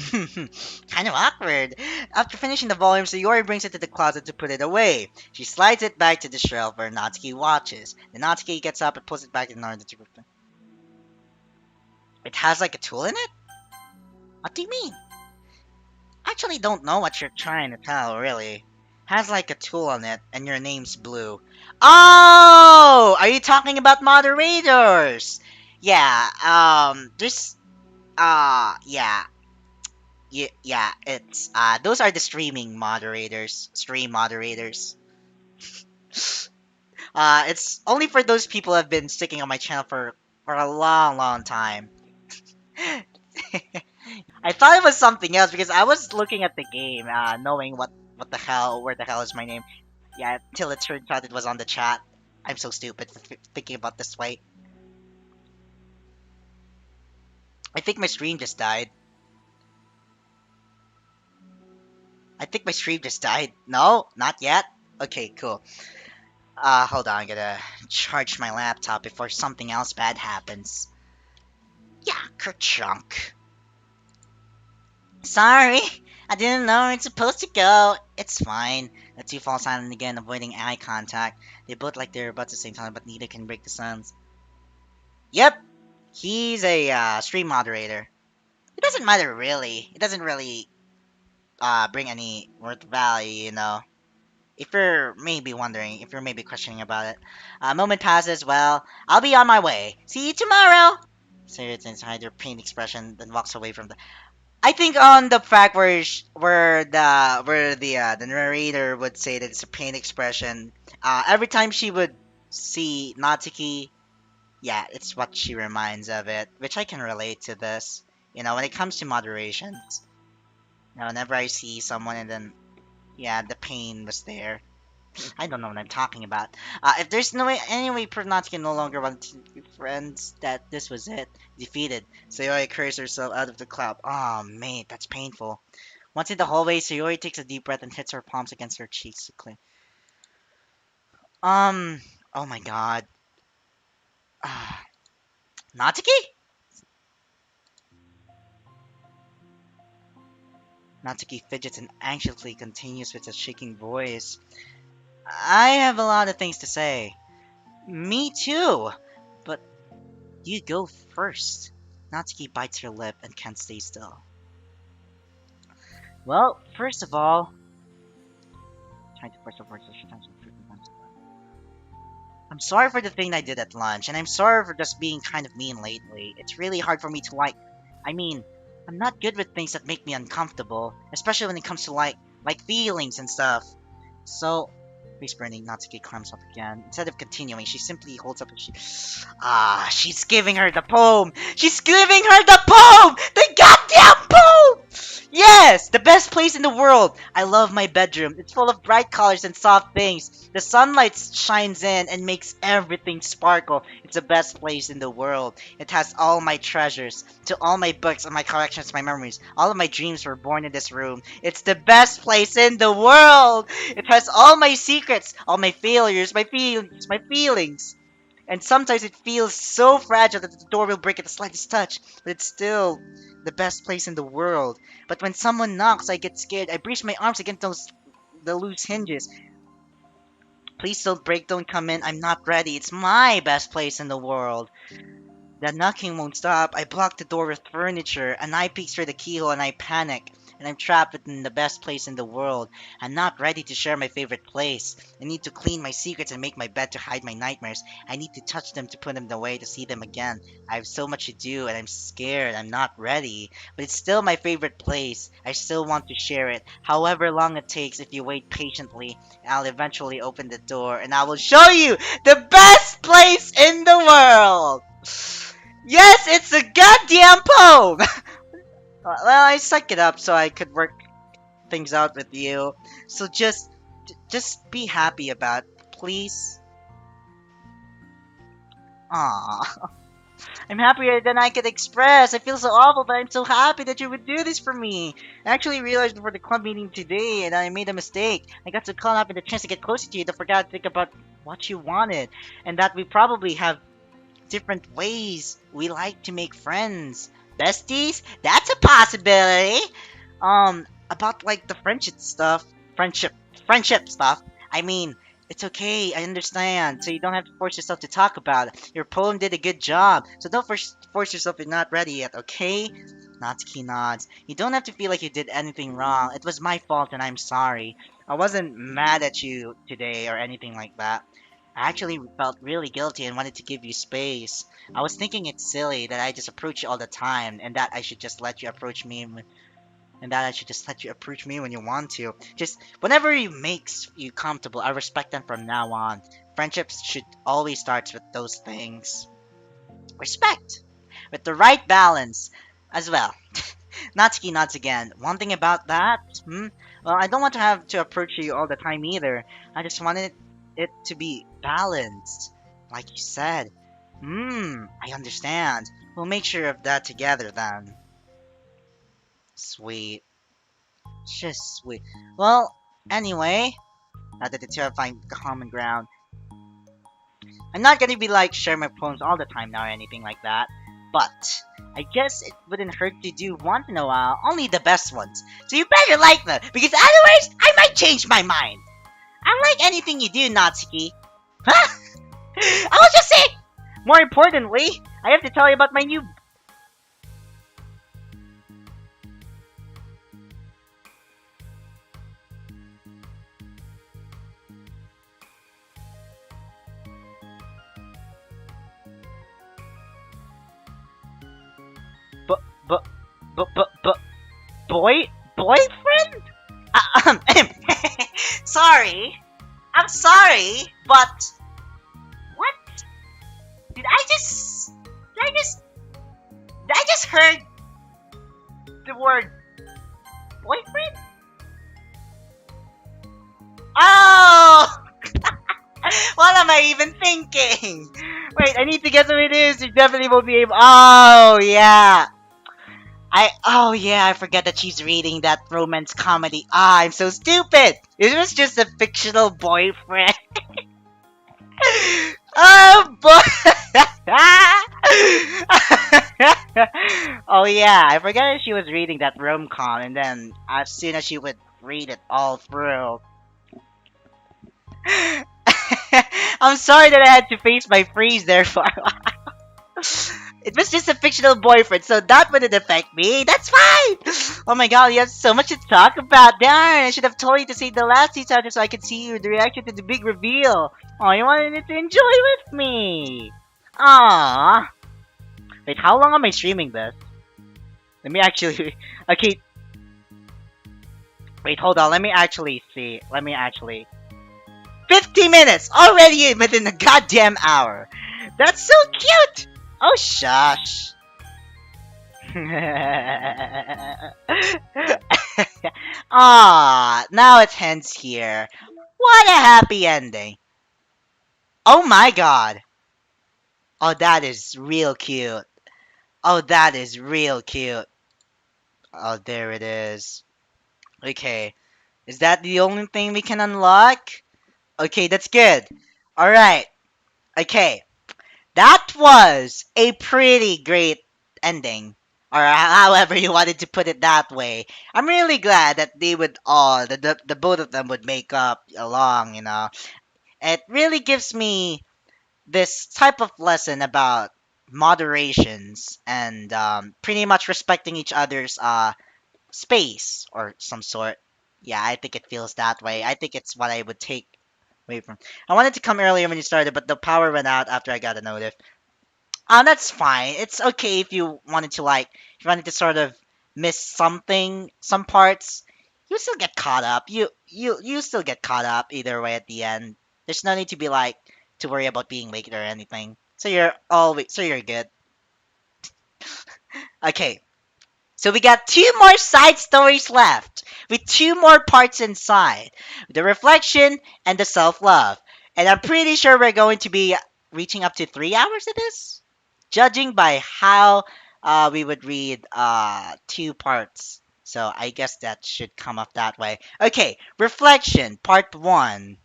kind of awkward. After finishing the volume, Sayori brings it to the closet to put it away. She slides it back to the shelf where Natsuki watches. Then Natsuki gets up and pulls it back in order to. It has like a tool in it? What do you mean? Actually, don't know what you're trying to tell, really. Has like a tool on it, and your name's Blue. Oh! Are you talking about moderators? Yeah, yeah. Yeah, it's those are the stream moderators. It's only for those people who have been sticking on my channel for a long, long time. I thought it was something else because I was looking at the game, knowing what the hell, where the hell is my name? Yeah, till it turned out it was on the chat. I'm so stupid for thinking about this way. I think my stream just died. I think my stream just died. No, not yet. Okay, cool. Hold on, I gotta charge my laptop before something else bad happens. Yeah, kerchunk. Sorry, I didn't know where it's supposed to go. It's fine. The two fall silent again, avoiding eye contact. They both like they're about to say something, but neither can break the silence. Yep, he's a stream moderator. It doesn't matter really. It doesn't really bring any worth value. If you're maybe wondering, if you're maybe questioning about it. A moment passes, well, I'll be on my way. See you tomorrow! Sarah inside her pain expression, then walks away from the. I think on the fact where the narrator would say that it's a pain expression, every time she would see Natsuki, yeah, it's what she reminds of it, which I can relate to this. When it comes to moderations, whenever I see someone and then, yeah, the pain was there. I don't know what I'm talking about. If there's no way, any way Pernatsuki no longer wanted to be friends, that this was it. Defeated. Sayori curls herself out of the club. Oh, mate, that's painful. Once in the hallway, Sayori takes a deep breath and hits her palms against her cheeks to clear. Um, oh my god. Natsuki? Natsuki fidgets and anxiously continues with a shaking voice. I have a lot of things to say. Me too. But you go first. Natsuki bites her lip and can't stay still. Well, first of all, trying to force a word so she times I'm sorry for the thing I did at lunch, and I'm sorry for just being kind of mean lately. It's really hard for me to I mean, I'm not good with things that make me uncomfortable, especially when it comes to like feelings and stuff. So, face burning, Natsuki climbs up again. Instead of continuing, she simply holds up and she's giving her the poem! She's giving her the poem! The goddamn poem! Yes! The best place in the world! I love my bedroom. It's full of bright colors and soft things. The sunlight shines in and makes everything sparkle. It's the best place in the world. It has all my treasures. To all my books and my collections, my memories. All of my dreams were born in this room. It's the best place in the world! It has all my secrets, all my failures, my feelings. And sometimes it feels so fragile that the door will break at the slightest touch, but it's still the best place in the world. But when someone knocks, I get scared. I brace my arms against the loose hinges. Please don't break, don't come in. I'm not ready. It's my best place in the world. The knocking won't stop. I block the door with furniture. An eye peeks through the keyhole and I panic. And I'm trapped within the best place in the world. I'm not ready to share my favorite place. I need to clean my secrets and make my bed to hide my nightmares. I need to touch them to put them away to see them again. I have so much to do and I'm scared. I'm not ready. But it's still my favorite place. I still want to share it. However long it takes, if you wait patiently, I'll eventually open the door and I will show you the best place in the world. Yes, it's a goddamn poem! Well, I suck it up so I could work things out with you. So just be happy about it, please. Aww. I'm happier than I could express. I feel so awful, but I'm so happy that you would do this for me. I actually realized before the club meeting today and I made a mistake. I got so caught up in the chance to get closer to you that I forgot to think about what you wanted. And that we probably have different ways we like to make friends. Besties? That's a possibility. About like the friendship stuff. I mean, it's okay. I understand. So you don't have to force yourself to talk about it. Your poem did a good job. So don't force yourself. You're not ready yet. Okay? Natsuki nods. You don't have to feel like you did anything wrong. It was my fault, and I'm sorry. I wasn't mad at you today or anything like that. I actually felt really guilty and wanted to give you space. I was thinking it's silly that I just approach you all the time, and that I should just let you approach me, when you want to. Just whenever it makes you comfortable, I respect them from now on. Friendships should always start with those things. Respect, with the right balance, as well. Natsuki nods again. One thing about that, well, I don't want to have to approach you all the time either. I just wanted it to be balanced, like you said. I understand. We'll make sure of that together then. Sweet. Just sweet. Well, anyway, now that the two have find common ground, I'm not gonna be like sharing my poems all the time now or anything like that. But I guess it wouldn't hurt to do once in a while, only the best ones. So you better like them, because otherwise I might change my mind. I like anything you do, Natsuki. Huh? I was just saying! More importantly, I have to tell you about my new... B- b- boyfriend? Sorry. I'm sorry, but... What? Did I just... Did I just heard the word boyfriend? Oh! What am I even thinking? Wait, I need to guess who it is. You definitely won't be able... Oh, yeah. I forget that she's reading that romance comedy. I'm so stupid! It was just a fictional boyfriend. Oh boy! Oh yeah, I forgot that she was reading that rom-com, and then as soon as she would read it all through. I'm sorry that I had to face my freeze there for a while. It was just a fictional boyfriend, so that wouldn't affect me. That's fine! Oh my god, you have so much to talk about. Darn, I should have told you to say the last two chapters so I could see the reaction to the big reveal. Oh, you wanted it to enjoy with me. Aww. Wait, how long am I streaming this? Let me actually. Okay, wait, hold on. Let me actually see. 50 minutes already within a goddamn hour. That's so cute. Oh shush. Ah, now it ends here. What a happy ending. Oh my god. Oh, that is real cute. Oh, that is real cute. Oh, there it is. Okay. Is that the only thing we can unlock? Okay, that's good. Alright. Okay. That was a pretty great ending. Or however you wanted to put it that way. I'm really glad that they would all, the both of them would make up along, you know. It really gives me this type of lesson about moderations and pretty much respecting each other's space or some sort. Yeah, I think it feels that way. I think it's what I would take away from. I wanted to come earlier when you started, but the power went out after I got a notif. That's fine. It's okay if you wanted to if you wanted to sort of miss something, some parts. You still get caught up. You still get caught up either way at the end. There's no need to be to worry about being late or anything. So you're good. Okay, so we got two more side stories left, with two more parts inside, the reflection and the self-love. And I'm pretty sure we're going to be reaching up to 3 hours of this, judging by how we would read two parts. So I guess that should come up that way. Okay, reflection, part one.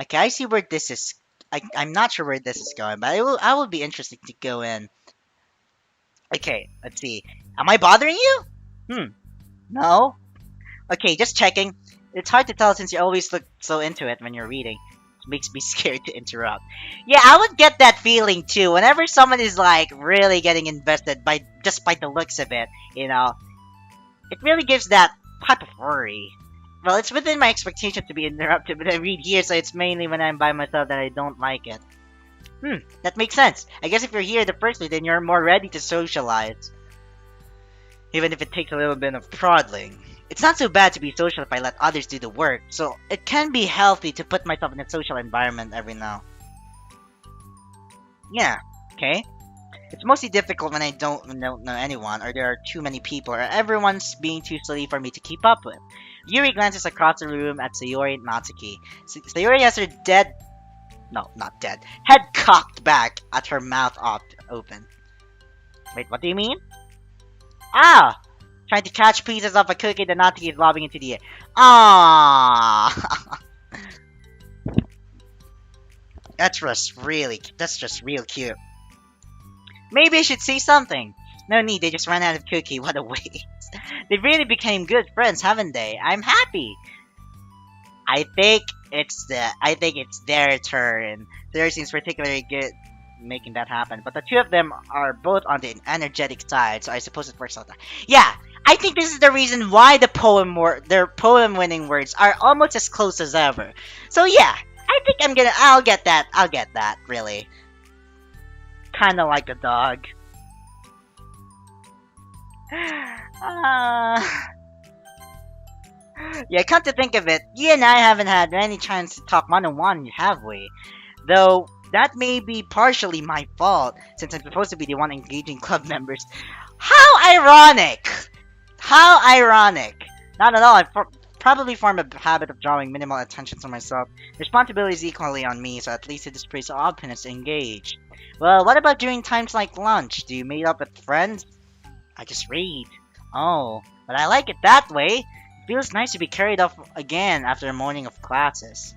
Okay, I see where this is. I'm not sure where this is going, but I will be interested to go in. Okay, let's see. Am I bothering you? Hmm. No? Okay, just checking. It's hard to tell since you always look so into it when you're reading. It makes me scared to interrupt. Yeah, I would get that feeling too. Whenever someone is really getting invested by just by the looks of it, it really gives that type of worry. Well, it's within my expectation to be interrupted when I read here, so it's mainly when I'm by myself that I don't like it. That makes sense. I guess if you're here the first place, then you're more ready to socialize. Even if it takes a little bit of prodding. It's not so bad to be social if I let others do the work, so it can be healthy to put myself in a social environment every now. Yeah, okay. It's mostly difficult when I don't know anyone, or there are too many people, or everyone's being too silly for me to keep up with. Yuri glances across the room at Sayori and Natsuki. Sayori has her not dead, head cocked back at her mouth open. Wait, what do you mean? Ah! Trying to catch pieces of a cookie that Natsuki is lobbing into the air. Ah! that's just real cute. Maybe I should say something. No need, they just ran out of cookie. What a waste. They really became good friends, haven't they? I'm happy. I think it's their turn. There seems particularly good making that happen. But the two of them are both on the energetic side, so I suppose it works out. Yeah, I think this is the reason why their poem winning words are almost as close as ever. So yeah, I think I'll get that, really. Kinda like a dog. Yeah, come to think of it, you and I haven't had any chance to talk one-on-one, have we? Though, that may be partially my fault, since I'm supposed to be the one engaging club members. How ironic! How ironic! Not at all, I probably formed a habit of drawing minimal attention to myself. Responsibility is equally on me, so at least it displays openness to engage. Well, what about during times like lunch? Do you meet up with friends? I just read. Oh, but I like it that way. It feels nice to be carried off again after a morning of classes.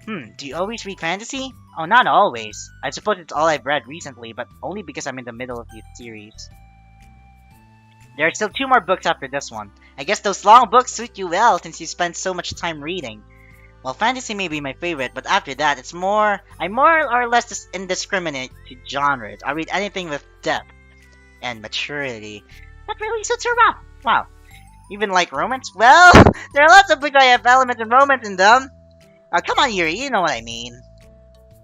Do you always read fantasy? Oh, not always. I suppose it's all I've read recently, but only because I'm in the middle of the series. There are still 2 more books after this one. I guess those long books suit you well since you spend so much time reading. Well, fantasy may be my favorite, but after that, I'm more or less indiscriminate to genres. I read anything with depth and maturity. That really suits her well. Wow. Even like romance? Well, there are lots of books that have elements of romance in them. Oh, come on, Yuri, you know what I mean.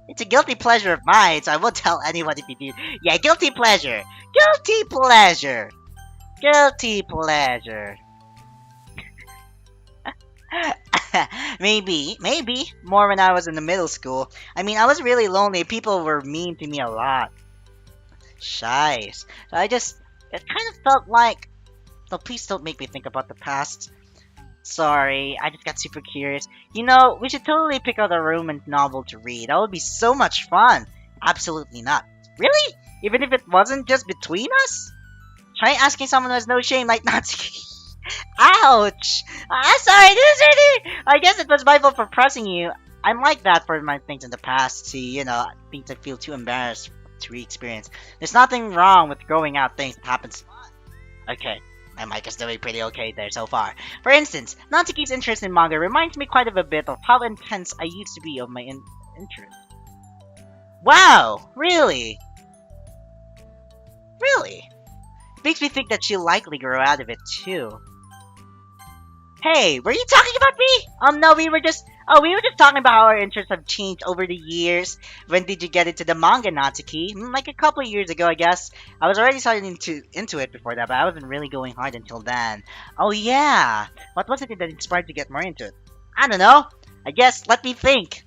It's a guilty pleasure of mine, so I won't tell anyone if you do. Yeah, guilty pleasure. Guilty pleasure. Guilty pleasure. maybe more when I was in the middle school. I mean, I was really lonely. People were mean to me a lot. Shies. So it kind of felt like. No, please don't make me think about the past. Sorry, I just got super curious. We should totally pick out a romance novel to read. That would be so much fun. Absolutely not. Really? Even if it wasn't just between us? Try asking someone who has no shame like Natsuki. Ouch! Sorry, this is really... I guess it was my fault for pressing you. I'm like that for my things in the past. See, things I feel too embarrassed to re-experience. There's nothing wrong with growing out things that happens. Okay, my mic is doing pretty okay there so far. For instance, Natsuki's interest in manga reminds me quite a bit of how intense I used to be of my interest. Wow, really? Really? Makes me think that she'll likely grow out of it too. Hey, were you talking about me? No, we were just talking about how our interests have changed over the years. When did you get into the manga, Natsuki? Like a couple of years ago, I guess. I was already starting into it before that, but I wasn't really going hard until then. Oh yeah, what was it that inspired you to get more into it? I don't know. I guess, let me think.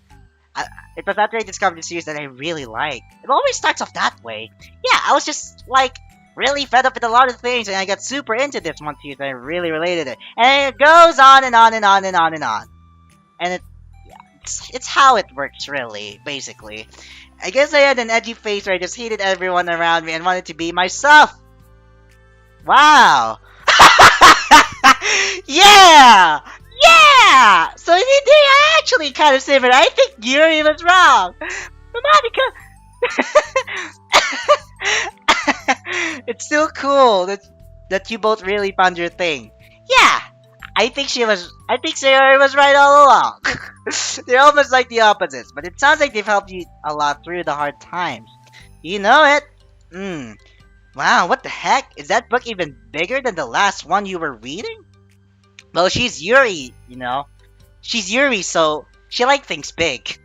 It was after I discovered the series that I really liked. It always starts off that way. Yeah, I was just like really fed up with a lot of things, and I got super into this one series and I really related it. And it goes on and on and on and on and on. And it's how it works, really, basically. I guess I had an edgy face where I just hated everyone around me and wanted to be myself. Wow. Yeah! Yeah! So they actually kind of similar. I think Yuri was wrong. Monica... It's still cool that you both really found your thing. Yeah, I think Sayori was right all along. They're almost like the opposites, but it sounds like they've helped you a lot through the hard times. You know it. Wow, what the heck? Is that book even bigger than the last one you were reading? Well, she's Yuri, She's Yuri, so she likes things big.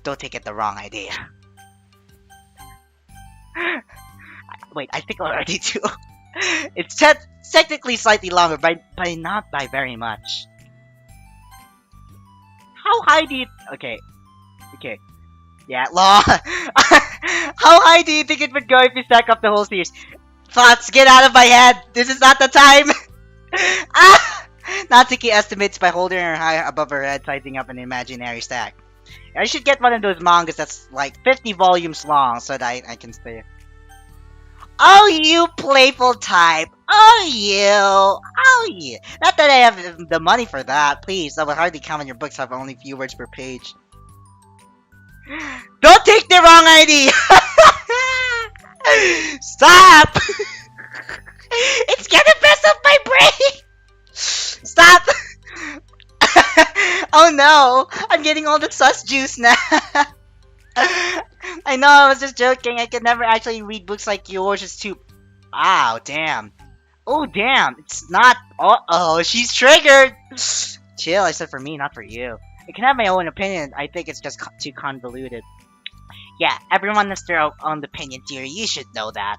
Don't take it the wrong idea. Wait, I think I already do. It's technically slightly longer, but not by very much. How high do you... Okay. Yeah, law. How high do you think it would go if you stack up the whole series? Thoughts, get out of my head! This is not the time! Natsuki estimates by holding her high above her head, sizing up an imaginary stack. I should get one of those mangas that's like 50 volumes long so that I can stay... Oh, you playful type. Oh, you. Not that I have the money for that. Please, that would hardly count when your books have only few words per page. Don't take the wrong idea. Stop. It's gonna mess up my brain. Stop. Oh no, I'm getting all the sus juice now. I know, I was just joking. I could never actually read books like yours. It's too... Ow, damn. Oh, damn. It's not... Uh-oh, she's triggered. Chill, I said for me, not for you. I can have my own opinion. I think it's just too convoluted. Yeah, everyone has their own opinions here. You should know that.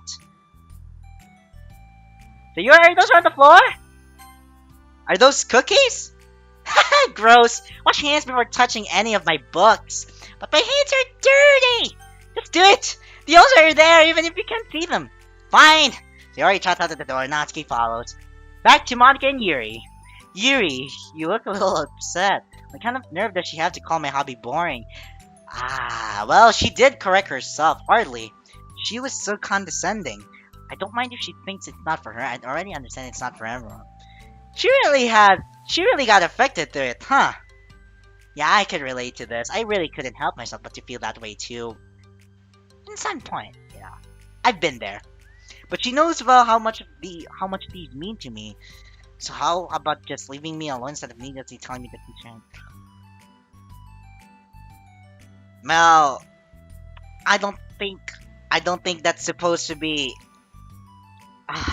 So are those on the floor? Are those cookies? Gross. Wash your hands before touching any of my books. But my hands are dirty! Just do it! The others are there even if you can't see them. Fine! Sayori trots out of the door, Natsuki follows. Back to Monica and Yuri. Yuri, you look a little upset. What kind of nerve does she have to call my hobby boring? Well, she did correct herself, hardly. She was so condescending. I don't mind if she thinks it's not for her. I already understand it's not for everyone. She really got affected through it, huh? Yeah, I could relate to this. I really couldn't help myself but to feel that way too. In some point, yeah. I've been there. But she knows well how much these mean to me. So how about just leaving me alone instead of needlessly telling me the concern? Well, I don't think that's supposed to be...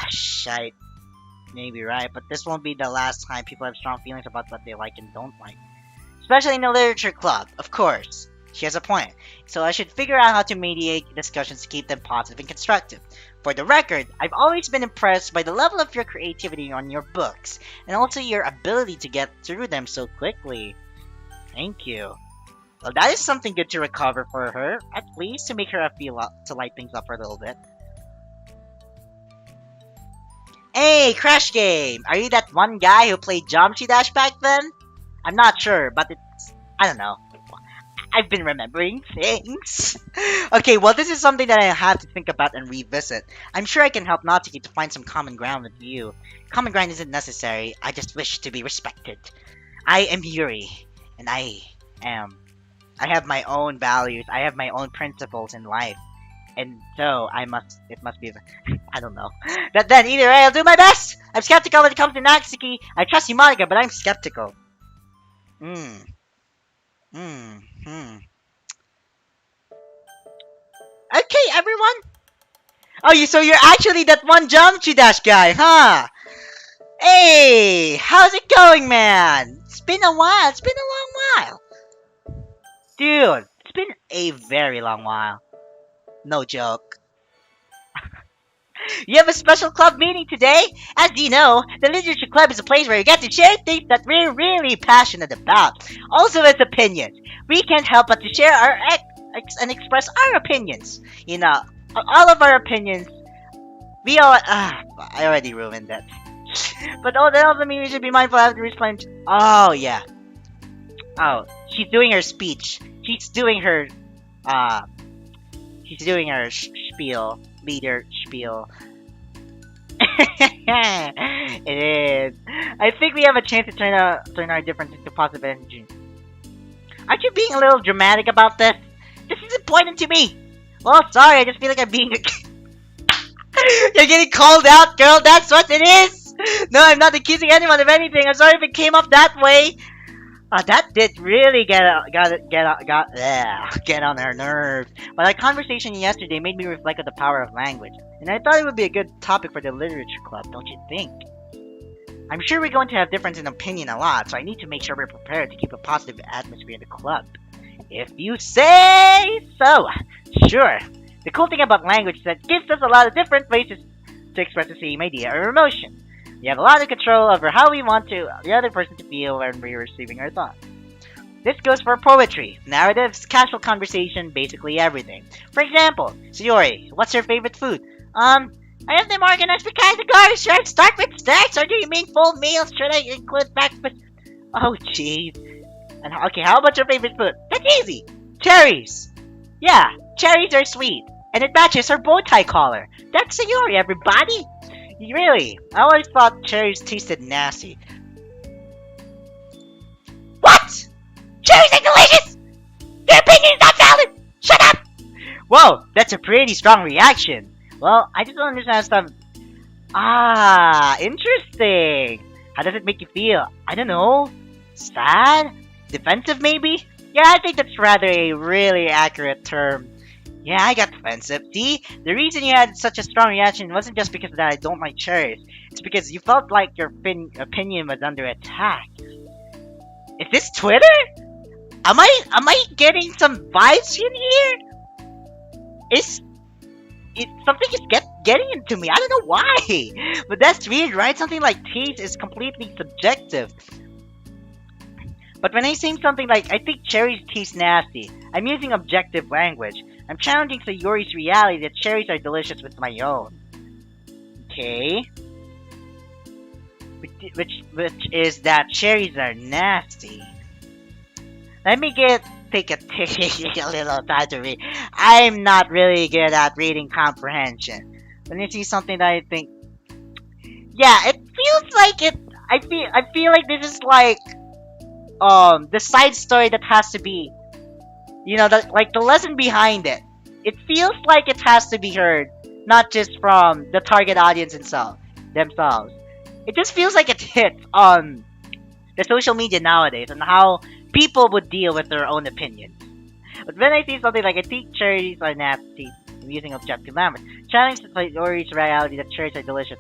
shite. Maybe right, but this won't be the last time people have strong feelings about what they like and don't like. Especially in the literature club, of course. She has a point, so I should figure out how to mediate discussions to keep them positive and constructive. For the record, I've always been impressed by the level of your creativity on your books, and also your ability to get through them so quickly. Thank you. Well, that is something good to recover for her, at least to make her feel to light things up for a little bit. Hey, Crash Game! Are you that one guy who played Geometry Dash back then? I'm not sure, but I don't know. I've been remembering things. Okay, well, this is something that I have to think about and revisit. I'm sure I can help Natsuki to find some common ground with you. Common ground isn't necessary, I just wish to be respected. I am Yuri, and I have my own values, I have my own principles in life. And so, it must be, I don't know. Then, either way, I'll do my best! I'm skeptical when it comes to Natsuki. I trust you, Monica, but I'm skeptical. Okay, everyone. Oh, so you're actually that one Geometry Dash guy, huh? Hey, how's it going, man? It's been a while. It's been a long while. Dude, it's been a very long while. No joke. You have a special club meeting today? As you know, the Literature Club is a place where you get to share things that we're really passionate about. Also as opinions. We can't help but to share our and express our opinions. You know, all of our opinions. We all... I already ruined that. But that doesn't mean we should be mindful of the response. Oh, yeah. Oh, she's doing her speech. She's doing her... She's doing her spiel. Leader spiel. It is. I think we have a chance to turn our difference into positive energy. Aren't you being a little dramatic about this? This is important to me. Well, sorry, I just feel like I'm being You're getting called out, girl. That's what it is. No, I'm not accusing anyone of anything. I'm sorry if it came up that way. That did really get on her nerves. But our conversation yesterday made me reflect on the power of language, and I thought it would be a good topic for the literature club, don't you think? I'm sure we're going to have difference in opinion a lot, so I need to make sure we're prepared to keep a positive atmosphere in the club. If you say so. Sure. The cool thing about language is that it gives us a lot of different ways to express the same idea or emotion. We have a lot of control over how we want the other person to feel when we're receiving our thoughts. This goes for poetry, narratives, casual conversation, basically everything. For example, Sayori, what's your favorite food? I have them organized for categories. Should I start with snacks, or do you mean full meals? Should I include breakfast? Oh, jeez. And okay, how about your favorite food? That's easy. Cherries. Yeah, cherries are sweet, and it matches her bow tie collar. That's Sayori, everybody. Really? I always thought cherries tasted nasty. What? Cherries are delicious! Your opinion is not valid! Shut up! Whoa, that's a pretty strong reaction. Well, I just don't understand stuff. Interesting. How does it make you feel? I don't know. Sad? Defensive, maybe? Yeah, I think that's rather a really accurate term. Yeah, I got defensive. See? The reason you had such a strong reaction wasn't just because that I don't like cherries. It's because you felt like your opinion was under attack. Is this Twitter? Am I getting some vibes in here? Something is getting into me. I don't know why. But that's weird, right? Something like taste is completely subjective. But when I say something like, I think cherries taste nasty, I'm using objective language. I'm challenging Sayori's reality that cherries are delicious with my own. Okay. Which is that cherries are nasty. Let me take a little time to read. I'm not really good at reading comprehension. When you see something that I think, yeah, it feels like it. I feel like this is like the side story that has to be, you know, like the lesson behind it. It feels like it has to be heard, not just from the target audience themselves. It just feels like it hits on the social media nowadays and how people would deal with their own opinions. But when I see something like, I think cherries are nasty, I'm using objective language, challenge Sayori's reality that cherries are delicious.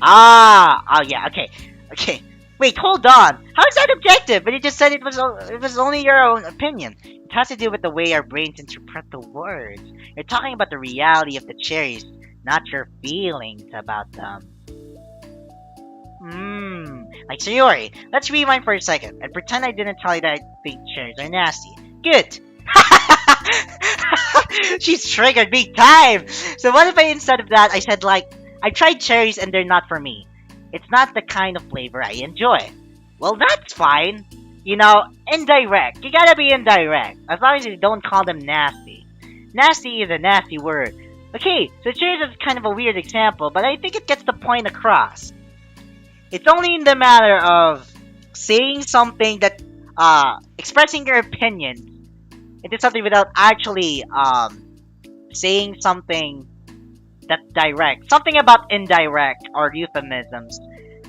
Oh yeah, okay. Wait, hold on. How is that objective? But you just said it was only your own opinion. It has to do with the way our brains interpret the words. You're talking about the reality of the cherries, not your feelings about them. Like Sayori, let's rewind for a second and pretend I didn't tell you that I think cherries are nasty. Good. She's triggered big time. So what if I instead of that I said like, I tried cherries and they're not for me. It's not the kind of flavor I enjoy. Well, that's fine. You know, indirect. You gotta be indirect. As long as you don't call them nasty. Nasty is a nasty word. Okay, so cherries is kind of a weird example, but I think it gets the point across. It's only in the matter of saying something that, expressing your opinion into something without actually, saying something that's direct. Something about indirect or euphemisms.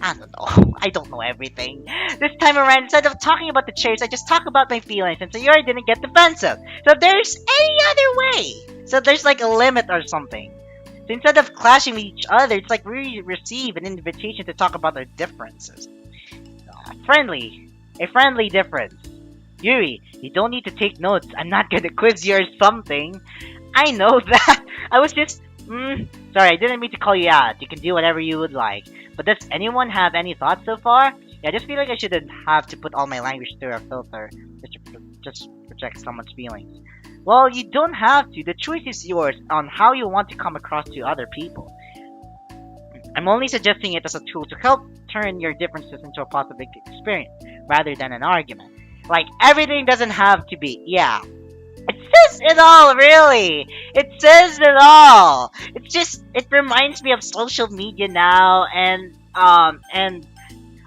I don't know. I don't know everything. This time around, instead of talking about the cherries, I just talk about my feelings, and Sayori didn't get defensive. So if there's any other way. So there's like a limit or something. So instead of clashing with each other, it's like we receive an invitation to talk about our differences. A friendly difference. Yuri, you don't need to take notes. I'm not gonna quiz you or something. I know that. I was just... sorry, I didn't mean to call you out. You can do whatever you would like. But does anyone have any thoughts so far? Yeah, I just feel like I shouldn't have to put all my language through a filter just to project someone's feelings. Well, you don't have to. The choice is yours on how you want to come across to other people. I'm only suggesting it as a tool to help turn your differences into a positive experience, rather than an argument. Like, everything doesn't have to be, yeah. It says it all, really! It says it all! It's just, it reminds me of social media now, and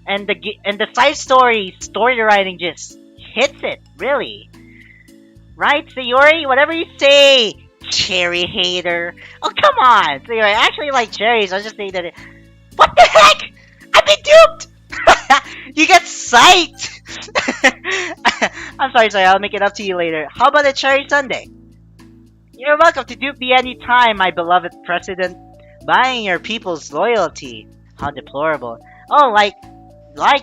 the side story writing just hits it, really. Right, Sayori? Whatever you say, cherry hater. Oh, come on, Sayori. I actually like cherries. I was just saying that What the heck? I've been duped! You get psyched! I'm sorry, I'll make it up to you later. How about a cherry sundae? You're welcome to dupe me any time, my beloved president. Buying your people's loyalty. How deplorable. Oh, like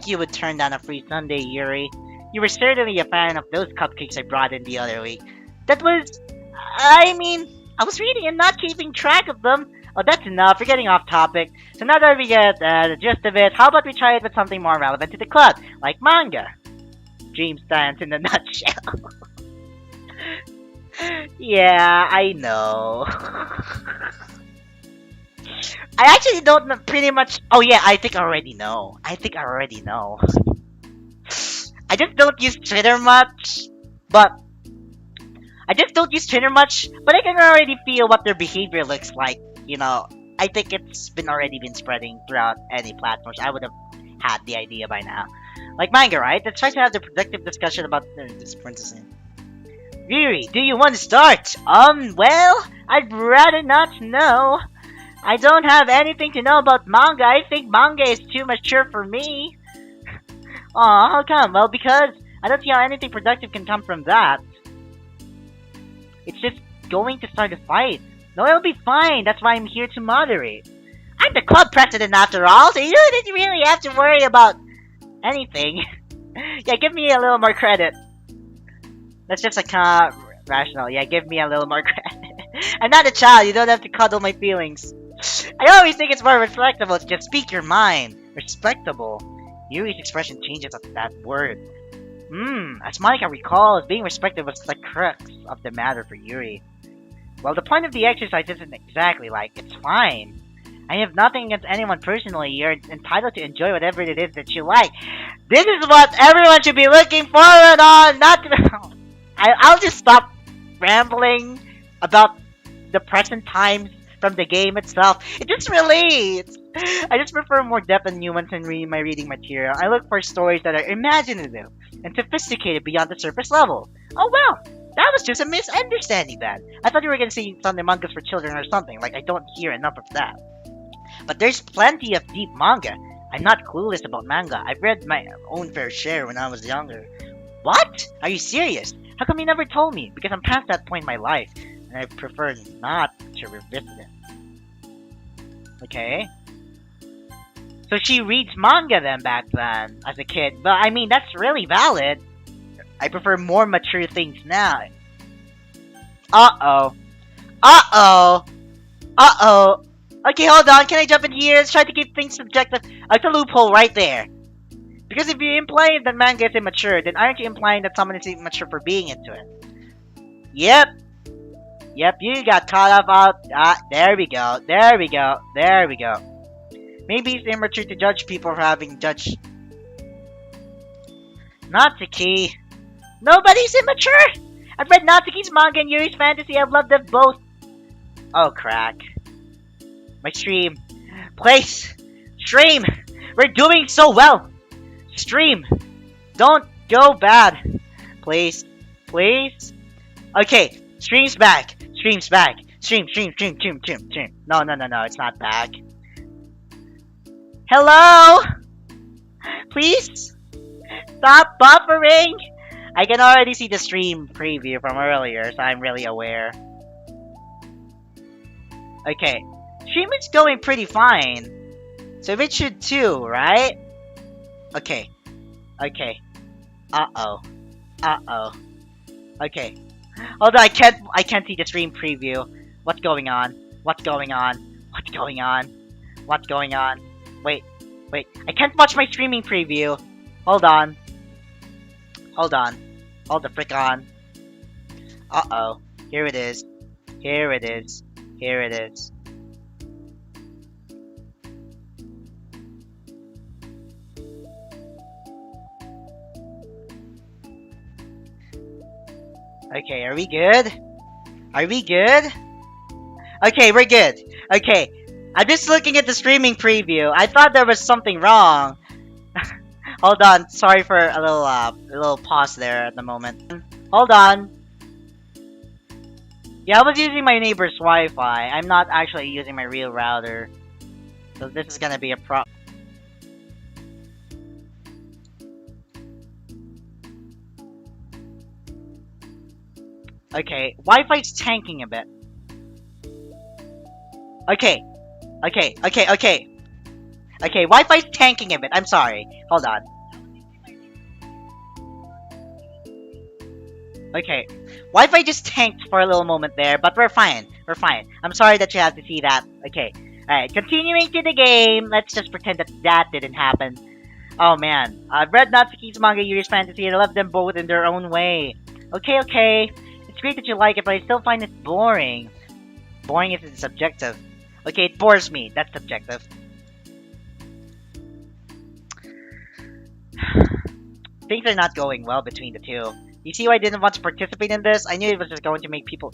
you would turn down a free sundae, Yuri. You were certainly a fan of those cupcakes I brought in the other week. I was reading and not keeping track of them. Oh, that's enough. We're getting off topic. So now that we get the gist of it, how about we try it with something more relevant to the club, like manga? Dream stands in a nutshell. Yeah, I know. I actually don't know pretty much. Oh yeah, I think I already know. I just don't use Twitter much, but I can already feel what their behavior looks like. You know, I think it's already been spreading throughout any platforms. I would have had the idea by now. Like manga, right? Let's try to have the productive discussion about this princess. Yuri, do you want to start? Well, I'd rather not know. I don't have anything to know about manga. I think manga is too mature for me. Aw, how come? Well, because I don't see how anything productive can come from that. It's just going to start a fight. No, it'll be fine. That's why I'm here to moderate. I'm the club president after all, so you didn't really have to worry about anything. Yeah, give me a little more credit. That's just rational. Yeah, give me a little more credit. I'm not a child. You don't have to cuddle my feelings. I always think it's more respectable to just speak your mind. Respectable. Yuri's expression changes at that word. As Monica recalls, being respected was the crux of the matter for Yuri. Well, the point of the exercise isn't exactly like, it's fine. I have nothing against anyone personally. You're entitled to enjoy whatever it is that you like. This is what everyone should be looking forward on, I'll just stop rambling about the present times from the game itself. It just relates. I just prefer more depth and nuance in my reading material. I look for stories that are imaginative and sophisticated beyond the surface level. Oh well, that was just a misunderstanding then. I thought you were going to say Sunday mangas for children or something. Like, I don't hear enough of that. But there's plenty of deep manga. I'm not clueless about manga. I've read my own fair share when I was younger. What? Are you serious? How come you never told me? Because I'm past that point in my life, and I prefer not to revisit it. Okay? So she reads manga then back then as a kid. But I mean, that's really valid. I prefer more mature things now. Uh-oh. Uh-oh. Uh-oh. Okay, hold on. Can I jump in here? Let's try to keep things subjective. It's a loophole right there. Because if you imply that manga is immature, then aren't you implying that someone is immature for being into it? Yep. Yep, you got caught up out. There we go. There we go. There we go. Maybe it's immature to judge people for having judged. Natsuki. Nobody's immature! I've read Natsuki's manga and Yuri's fantasy. I've loved them both. Oh, crack. My stream. Place. Stream. We're doing so well. Stream. Don't go bad. Please. Please. Okay. Stream's back. Stream's back. Stream. No, it's not back. Hello? Please? Stop buffering! I can already see the stream preview from earlier, so I'm really aware. Okay. Stream is going pretty fine. So it should too, right? Okay. Okay. Uh-oh. Uh-oh. Okay. Although I can't see the stream preview. What's going on? What's going on? What's going on? What's going on? Wait. I can't watch my streaming preview. Hold on. Hold the frick on. Uh-oh. Here it is. Here it is. Here it is. Okay, are we good? Are we good? Okay, we're good. Okay. I'm just looking at the streaming preview. I thought there was something wrong. Hold on. Sorry for a little pause there at the moment. Hold on. Yeah, I was using my neighbor's Wi-Fi. I'm not actually using my real router. So this is gonna be a problem. Okay, Wi-Fi's tanking a bit. Okay, Wi-Fi's tanking a bit. I'm sorry. Hold on. Okay, Wi-Fi just tanked for a little moment there, but we're fine. We're fine. I'm sorry that you have to see that. Okay, alright, continuing to the game. Let's just pretend that didn't happen. Oh man, I've read Natsuki's manga, Yuri's fantasy, and I love them both in their own way. Okay. It's great that you like it, but I still find it boring. Boring is subjective. Okay, it bores me. That's subjective. Things are not going well between the two. You see why I didn't want to participate in this? I knew it was just going to make people...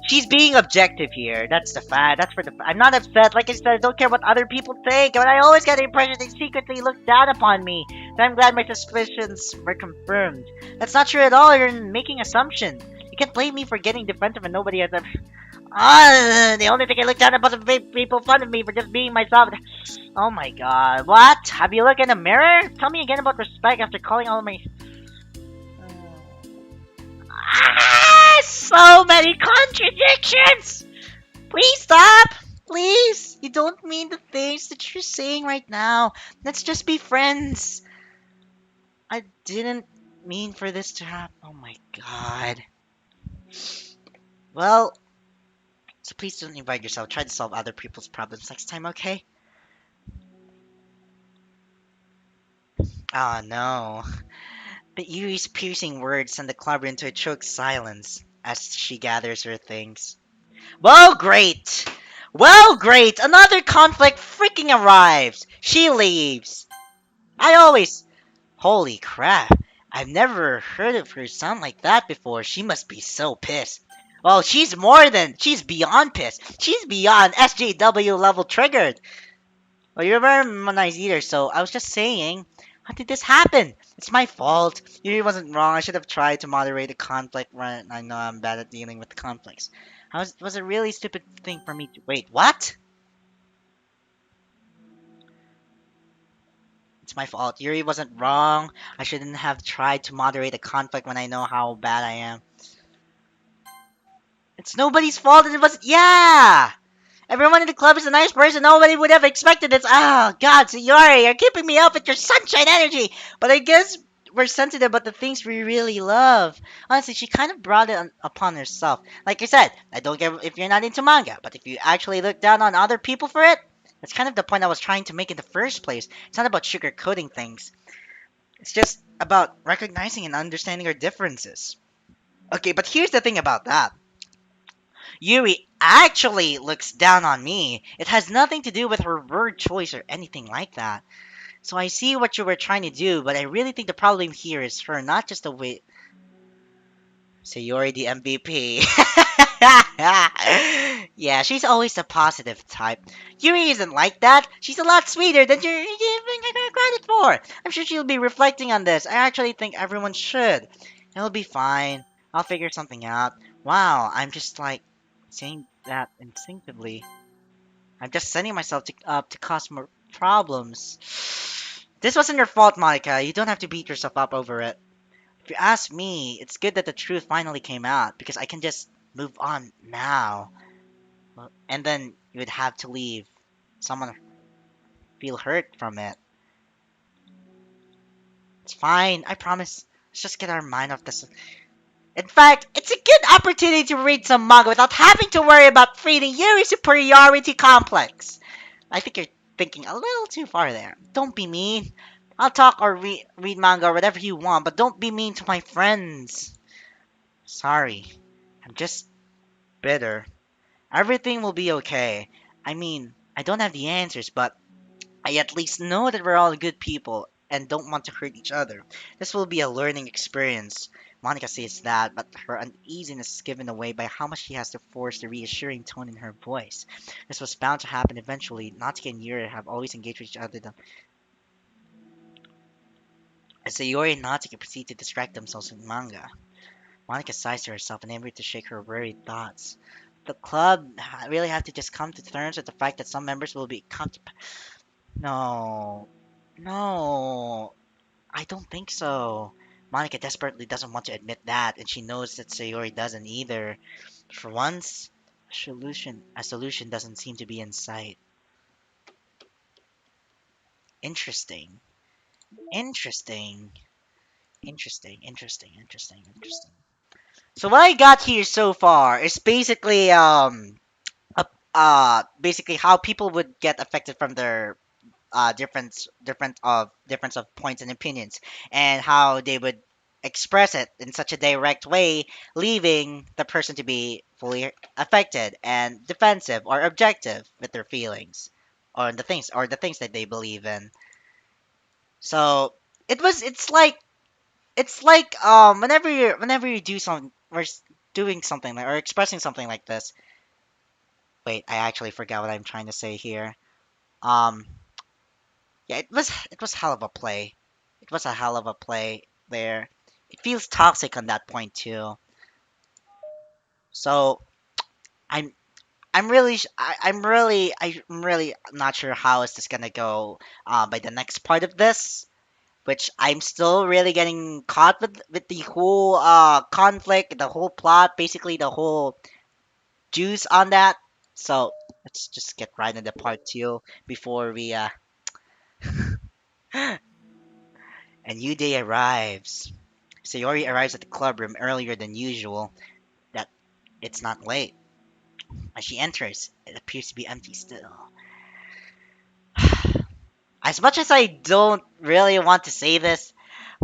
She's being objective here. That's the fact. That's for the... I'm not upset. Like I said, I don't care what other people think. But I always get the impression they secretly look down upon me. And I'm glad my suspicions were confirmed. That's not true at all. You're making assumptions. You can't blame me for getting defensive and nobody has ever... the only thing I look down upon is people fun of me for just being myself. Oh my god. What? Have you looked in the mirror? Tell me again about respect after calling all of my... So many contradictions! Please stop! Please! You don't mean the things that you're saying right now. Let's just be friends. I didn't mean for this to happen. Oh my god. Well, so please don't invite yourself. Try to solve other people's problems next time, okay? Oh no. But Yuri's piercing words send the club into a choked silence as she gathers her things. Well, great! Well, great! Another conflict freaking arrives! She leaves! Holy crap! I've never heard of her sound like that before. She must be so pissed. Well, she's beyond pissed. She's beyond SJW level triggered. Well, you're very nice either, so I was just saying, how did this happen? It's my fault. Yuri wasn't wrong. I should have tried to moderate the conflict. Right? I know I'm bad at dealing with conflicts. It was a really stupid thing for me to... Wait, what? It's my fault. Yuri wasn't wrong. I shouldn't have tried to moderate a conflict when I know how bad I am. It's nobody's fault. It was... Yeah! Everyone in the club is a nice person. Nobody would have expected this. Oh, God, Sayori, you're keeping me up with your sunshine energy. But I guess we're sensitive about the things we really love. Honestly, she kind of brought it upon herself. Like I said, I don't care if you're not into manga, but if you actually look down on other people for it, that's kind of the point I was trying to make in the first place. It's not about sugarcoating things. It's just about recognizing and understanding our differences. Okay, but here's the thing about that. Yuri actually looks down on me. It has nothing to do with her word choice or anything like that. So I see what you were trying to do, but I really think the problem here is her, not just the way. Sayori the MVP. Yeah, she's always the positive type. Yuri isn't like that. She's a lot sweeter than you're giving her credit for. I'm sure she'll be reflecting on this. I actually think everyone should. It'll be fine. I'll figure something out. Wow, I'm just like saying that instinctively. I'm just setting myself up to cause more problems. This wasn't your fault, Monica. You don't have to beat yourself up over it. If you ask me, it's good that the truth finally came out because I can just move on now. And then you would have to leave someone feel hurt from it. It's fine, I promise. Let's just get our mind off this. In fact, it's a good opportunity to read some manga without having to worry about feeding Yuri's superiority complex. I think you're thinking a little too far there. Don't be mean. I'll talk or read manga or whatever you want, but don't be mean to my friends. Sorry. I'm just bitter. Everything will be okay. I mean, I don't have the answers, but I at least know that we're all good people and don't want to hurt each other. This will be a learning experience. Monica says that, but her uneasiness is given away by how much she has to force the reassuring tone in her voice. This was bound to happen eventually. Natsuki and Yuri have always engaged with each other. As Yuri and Natsuki proceed to distract themselves with manga, Monica sighs to herself, unable to shake her worried thoughts. The club really have to just come to terms with the fact that some members will be No, no, I don't think so. Monica desperately doesn't want to admit that, and she knows that Sayori doesn't either. For once, a solution doesn't seem to be in sight. Interesting, interesting, interesting. So what I got here so far is basically basically how people would get affected from their difference of points and opinions, and how they would express it in such a direct way, leaving the person to be fully affected and defensive or objective with their feelings or the things that they believe in. So it's like whenever you do something or doing something or expressing something like this. Wait, I actually forgot what I'm trying to say here. Um, Yeah, it was hell of a play. It was a hell of a play there. It feels toxic on that point too. So I'm I'm really not sure how is this gonna go by the next part of this, which I'm still really getting caught with the whole conflict, the whole plot, basically the whole juice on that. So let's just get right into part two before we a new day arrives. Sayori arrives at the club room earlier than usual. That it's not late. As she enters, it appears to be empty still. As much as I don't really want to say this,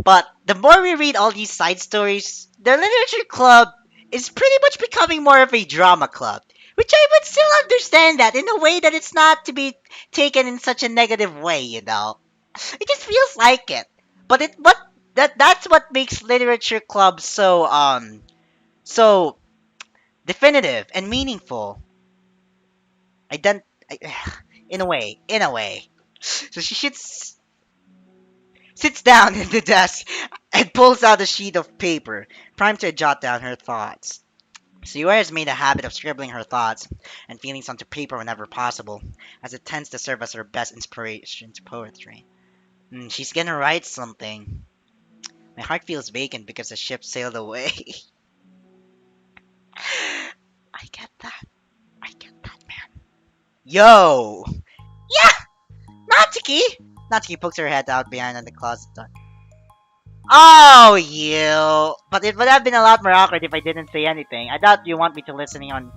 but the more we read all these side stories, the literature club is pretty much becoming more of a drama club. Which I would still understand that in a way that it's not to be taken in such a negative way, you know. It just feels like it. But that's what makes literature clubs so definitive and meaningful. Ident- in a way. So she sits down at the desk and pulls out a sheet of paper, primed to jot down her thoughts. Sayura has made a habit of scribbling her thoughts and feelings onto paper whenever possible, as it tends to serve as her best inspiration to poetry. She's gonna write something. My heart feels vacant because the ship sailed away. I get that. I get that, man. Yo! Yeah! Natsuki! Natsuki pokes her head out behind the closet door. Oh, you! But it would have been a lot more awkward if I didn't say anything. I doubt you want me to listening on.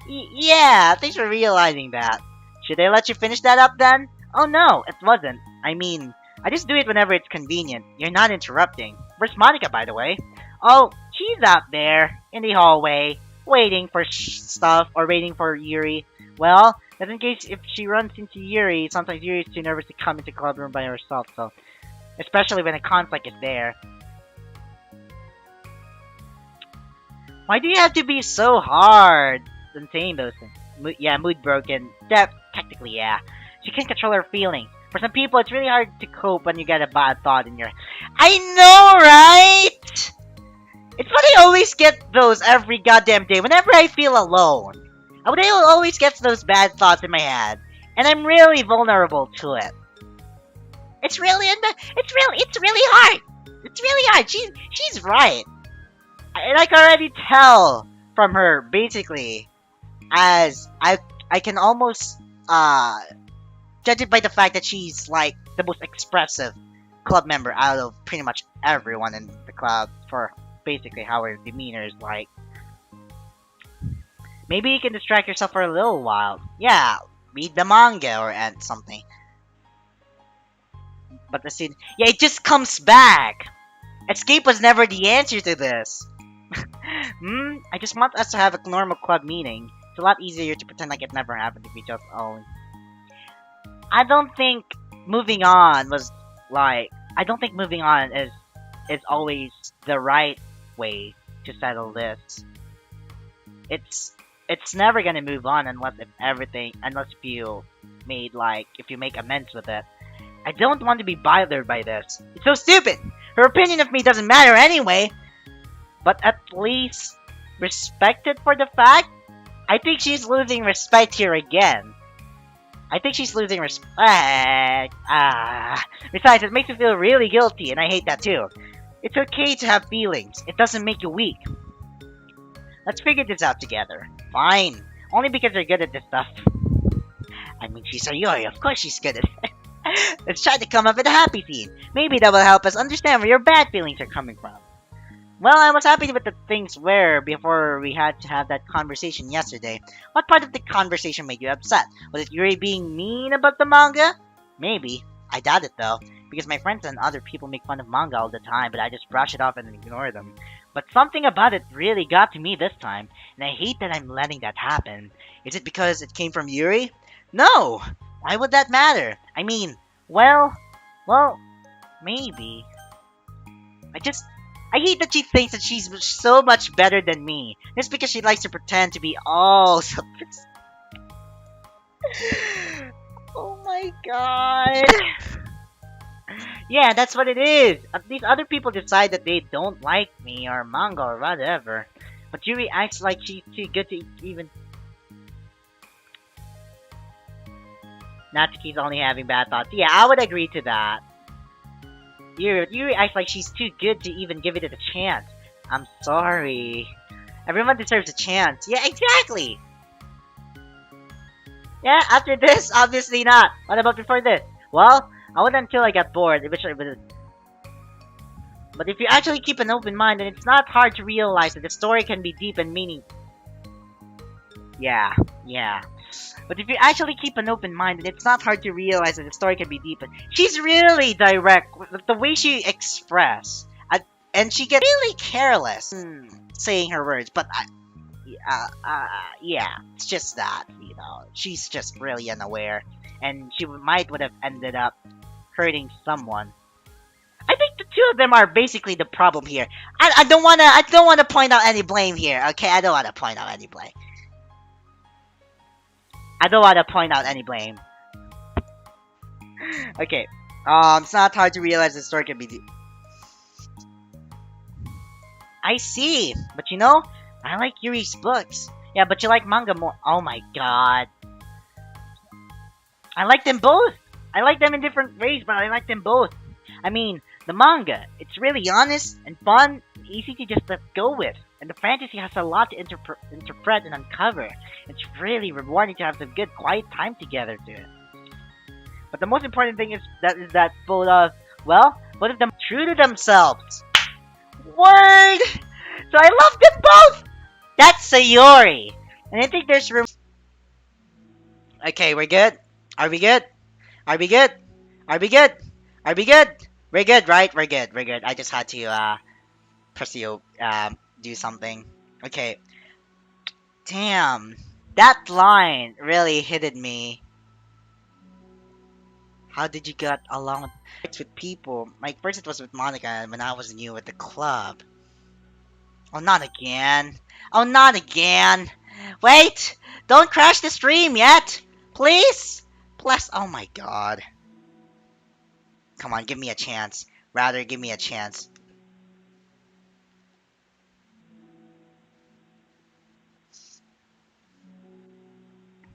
Yeah, thanks for realizing that. Should I let you finish that up then? Oh no, it wasn't. I mean, I just do it whenever it's convenient. You're not interrupting. Where's Monica, by the way? Oh, she's out there, in the hallway, waiting for stuff, or waiting for Yuri. Well, just in case if she runs into Yuri, sometimes Yuri is too nervous to come into the club room by herself, so... Especially when a conflict is there. Why do you have to be so hard in saying those things? Mood broken. Technically, yeah. She can't control her feelings. For some people, it's really hard to cope when you get a bad thought in your... I know, right? It's funny I always get those every goddamn day. Whenever I feel alone, I always get those bad thoughts in my head. And I'm really vulnerable to it. It's really hard. It's really hard. She's right. I can already tell from her, basically, as I can almost judge it by the fact that she's like the most expressive club member out of pretty much everyone in the club for basically how her demeanor is like. Maybe you can distract yourself for a little while. Yeah, read the manga or something. But the scene, yeah, it just comes back. Escape was never the answer to this. I just want us to have a normal club meeting. It's a lot easier to pretend like it never happened if we just own. I don't think moving on is always the right way to settle this. It's never gonna move on unless if you make amends with it. I don't want to be bothered by this. It's so stupid! Her opinion of me doesn't matter anyway! But at least respect it for the fact? I think she's losing respect here again. I think she's losing respect. Besides, it makes me feel really guilty, and I hate that too. It's okay to have feelings. It doesn't make you weak. Let's figure this out together. Fine. Only because you're good at this stuff. I mean, she's a Yuri. Of course she's good at it. Let's try to come up with a happy scene. Maybe that will help us understand where your bad feelings are coming from. Well, I was happy with the things were before we had to have that conversation yesterday. What part of the conversation made you upset? Was it Yuri being mean about the manga? Maybe. I doubt it though, because my friends and other people make fun of manga all the time, but I just brush it off and ignore them. But something about it really got to me this time, and I hate that I'm letting that happen. Is it because it came from Yuri? No! Why would that matter? I mean, well, maybe. I hate that she thinks that she's so much better than me, just because she likes to pretend to be all so... Oh my god. Yeah, that's what it is. At least other people decide that they don't like me or manga or whatever. But Yuri acts like she's too good to even... Natsuki's only having bad thoughts. Yeah, I would agree to that. Yuri acts like she's too good to even give it a chance. I'm sorry. Everyone deserves a chance. Yeah, exactly! Yeah, after this, obviously not. What about before this? Well, I wouldn't until I got bored, which I would. But if you actually keep an open mind, then it's not hard to realize that the story can be deep and meaningful. Yeah. But if you actually keep an open mind, then it's not hard to realize that the story can be deep. She's really direct with the way she expresses, and she gets really careless saying her words. But yeah, it's just that, you know, she's just really unaware, and she would have ended up hurting someone. I think the two of them are basically the problem here. I don't wanna point out any blame here. Okay, I don't wanna point out any blame. Okay. It's not hard to realize the story can be deep. I see, but you know, I like Yuri's books. Yeah, but you like manga more. Oh my god. I like them both. I like them in different ways, but I like them both. I mean, the manga, it's really honest and fun.
easy to just let go with, and the fantasy has a lot to interpret and uncover. It's really rewarding to have some good quiet time together to it. But the most important thing is that both of them are true to themselves. Word! So I love them both! That's Sayori. And I think there's room.
Okay, we're good. Are we good? Are we good? Are we good? Are we good? We're good, right? We're good. We're good. I just had to press you do something. Okay. Damn. That line really hit me. How did you get along with people? My first it was with Monica when I was new at the club. Oh, not again. Oh, not again. Wait! Don't crash the stream yet! Please! Bless. Oh my god. Come on, give me a chance. Rather, give me a chance.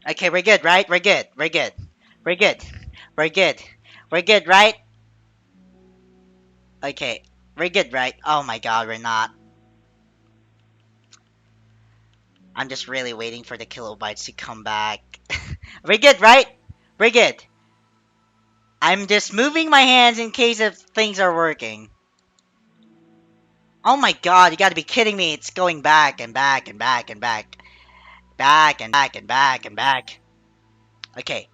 Okay, we're good, right? We're good. We're good. We're good. We're good. We're good, right? Okay. We're good, right? Oh my god, we're not. I'm just really waiting for the kilobytes to come back. We're good, right? We're good. I'm just moving my hands in case if things are working. Oh my god, you gotta be kidding me. It's going back and back and back and back. Back and back and back and back. Okay.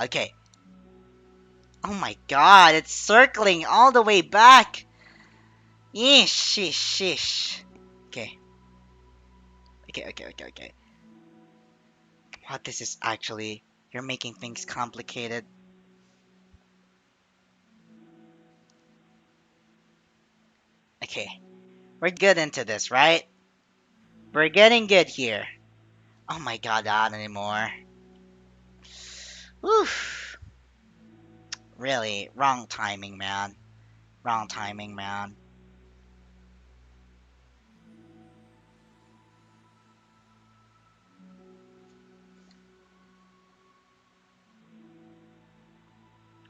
Okay. Oh my god, it's circling all the way back. Yeesh, sheesh, sheesh. Okay. Okay, okay, okay, okay. What this is actually... You're making things complicated. Okay. We're good into this, right? We're getting good here. Oh my god, not anymore. Oof. Really, wrong timing, man. Wrong timing, man.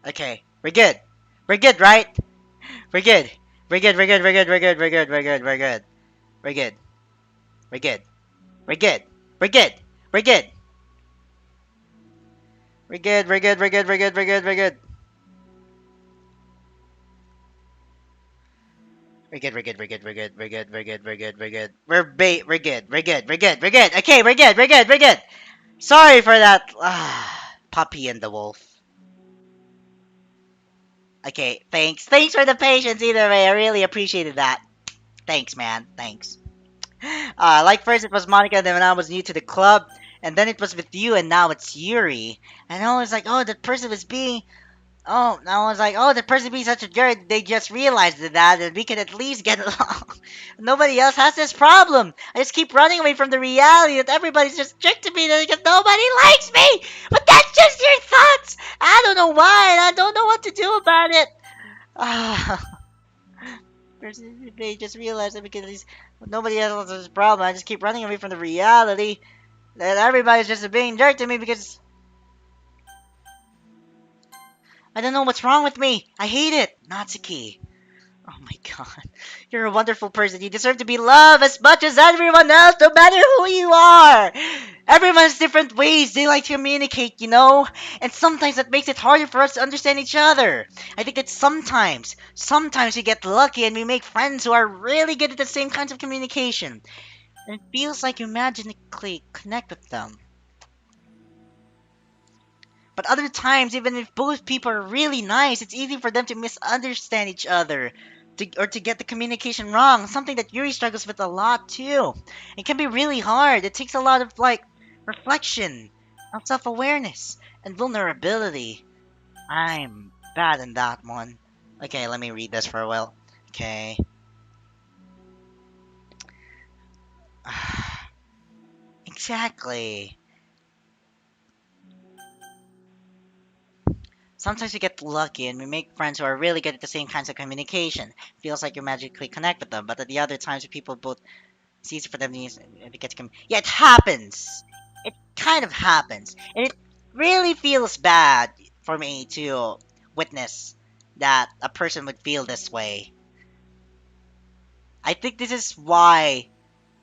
Okay, we're good. We're good, right? We're good. We're good, we're good, we're good, we're good, we're good, we're good, we're good. We're good. We're good. We're good. We're good. We're good. We're good, we're good, we're good, we're good, we're good, we're good. We're good, we're good, we're good, we're good, we're good, we're good, we're good, we're good. We're good, we're good, we're good, we're good. Okay, we're good, we're good, we're good. Sorry for that. Puppy and the wolf. Okay, thanks. Thanks for the patience either way. I really appreciated that. Thanks, man. Thanks. Like first it was Monica, then when I was new to the club, and then it was with you, and now it's Yuri. And I was like, oh, that person was being Oh, I was like, oh, the person being such a jerk, they just realized that we can at least get along. Nobody else has this problem. I just keep running away from the reality that everybody's just jerk to me because nobody likes me. But that's just your thoughts. I don't know why, and I don't know what to do about it. They just realized that because nobody else has this problem. I just keep running away from the reality that everybody's just being jerk to me because I don't know what's wrong with me. I hate it. Natsuki. Oh my god. You're a wonderful person. You deserve to be loved as much as everyone else, no matter who you are. Everyone has different ways they like to communicate, you know? And sometimes that makes it harder for us to understand each other. I think that sometimes we get lucky and we make friends who are really good at the same kinds of communication. And it feels like you magically connect with them. But other times, even if both people are really nice, it's easy for them to misunderstand each other. Or to get the communication wrong, something that Yuri struggles with a lot too. It can be really hard. It takes a lot of reflection, of self-awareness, and vulnerability. I'm bad in that one. Okay, let me read this for a while. Okay. Exactly. Sometimes we get lucky and we make friends who are really good at the same kinds of communication. Feels like you magically connect with them, but at the other times, people both it's easy for them to use to get to yeah, it happens. It kind of happens, and it really feels bad for me to witness that a person would feel this way. I think this is why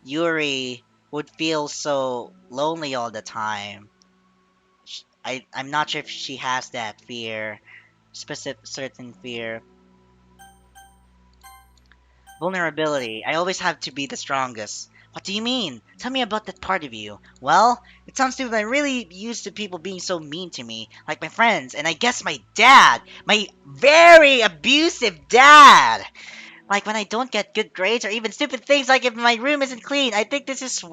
Yuri would feel so lonely all the time. I'm not sure if she has that fear, specific certain fear. Vulnerability. I always have to be the strongest. What do you mean? Tell me about that part of you. Well, it sounds to me I'm really used to people being so mean to me, like my friends, and I guess my dad, my very abusive dad. Like when I don't get good grades or even stupid things like if my room isn't clean. Um I think this is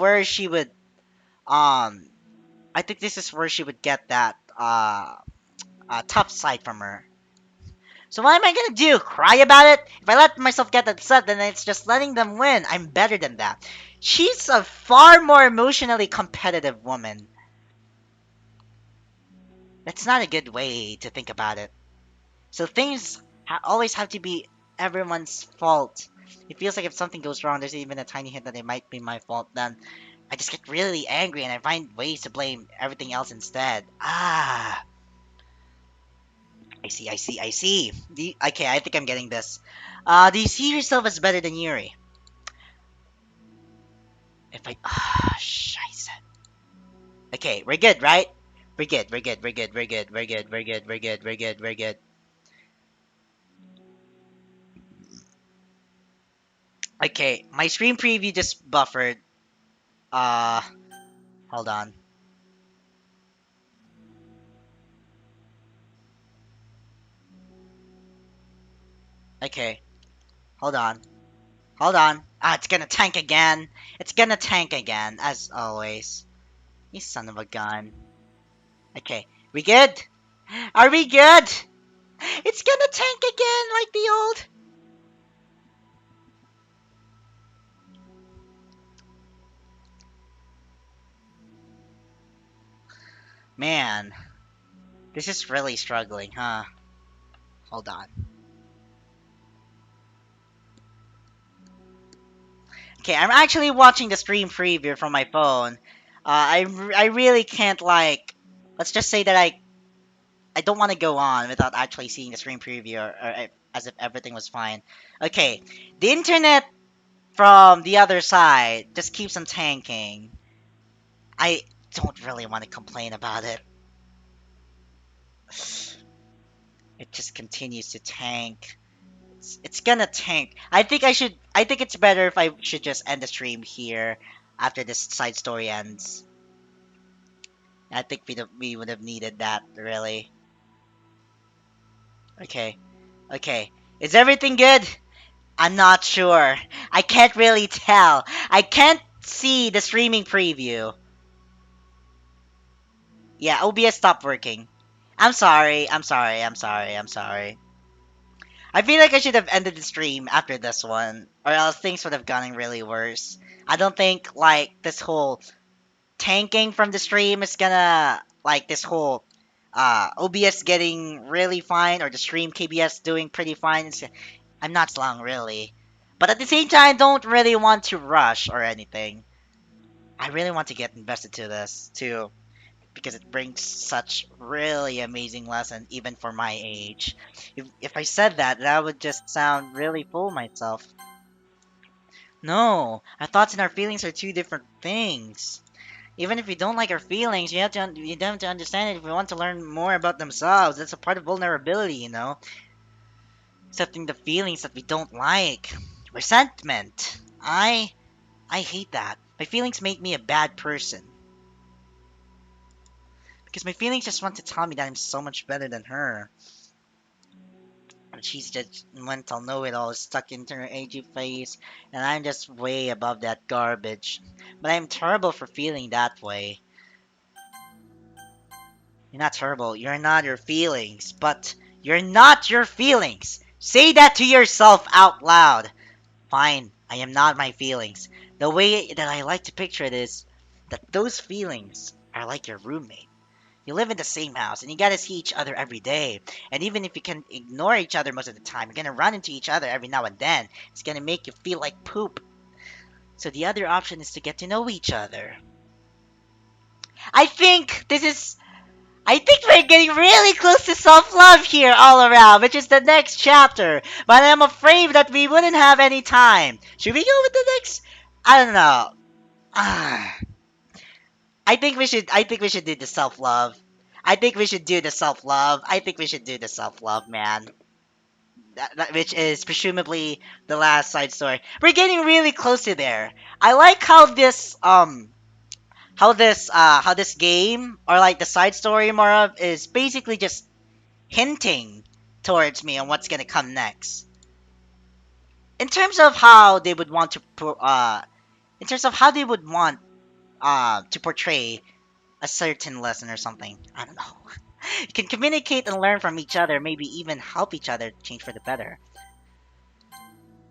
where she would get that tough side from her. So what am I gonna do? Cry about it? If I let myself get upset, then it's just letting them win. I'm better than that. She's a far more emotionally competitive woman. That's not a good way to think about it. So things always have to be everyone's fault. It feels like if something goes wrong, there's even a tiny hint that it might be my fault, then I just get really angry and I find ways to blame everything else instead. I see. Okay, I think I'm getting this. Do you see yourself as better than Yuri? If I Scheiße. Okay, we're good, right? We're good. Okay, my screen preview just buffered. Uh, hold on. Okay, hold on. Hold on. It's gonna tank again. It's gonna tank again, as always. You son of a gun. Okay, we good? Are we good? It's gonna tank again, like the old. Man, this is really struggling, huh? Hold on. Okay, I'm actually watching the stream preview from my phone. I really can't like. Let's just say that I don't want to go on without actually seeing the stream preview or as if everything was fine. Okay, the internet from the other side just keeps on tanking. I don't really want to complain about it. It just continues to tank. It's gonna tank. I think it's better if I should just end the stream here after this side story ends. I think we would have needed that really. Okay, okay. Is everything good? I'm not sure. I can't really tell. I can't see the streaming preview. Yeah, OBS stopped working. I'm sorry. I'm sorry. I'm sorry. I'm sorry. I feel like I should have ended the stream after this one, or else things would have gotten really worse. I don't think like this whole tanking from the stream is gonna like this whole OBS getting really fine or the stream KBS doing pretty fine. I'm not long really, but at the same time, I don't really want to rush or anything. I really want to get invested to this too because it brings such really amazing lesson even for my age. If I said that, that would just sound really full of myself. No, our thoughts and our feelings are two different things. Even if we don't like our feelings, you have to understand it if we want to learn more about themselves. That's a part of vulnerability, you know? Accepting the feelings that we don't like. Resentment. I hate that. My feelings make me a bad person. Because my feelings just want to tell me that I'm so much better than her. And she's just mental know-it-all stuck into her agey face, and I'm just way above that garbage. But I'm terrible for feeling that way. You're not terrible. You're not your feelings. But you're not your feelings. Say that to yourself out loud. Fine, I am not my feelings. The way that I like to picture it is that those feelings are like your roommate. You live in the same house and you gotta see each other every day. And even if you can ignore each other most of the time, you're gonna run into each other every now and then. It's gonna make you feel like poop. So the other option is to get to know each other. I think this is I think we're getting really close to self-love here all around, which is the next chapter. But I'm afraid that we wouldn't have any time. Should we go with the next? I don't know. Ah, I think we should do the self-love. I think we should do the self-love. I think we should do the self-love, man. Which is presumably the last side story. We're getting really close to there. I like how this game, or like the side story more of, is basically just hinting towards me on what's gonna come next. In terms of how they would want to in terms of how they would want to portray a certain lesson or something. I don't know. You can communicate and learn from each other, maybe even help each other change for the better.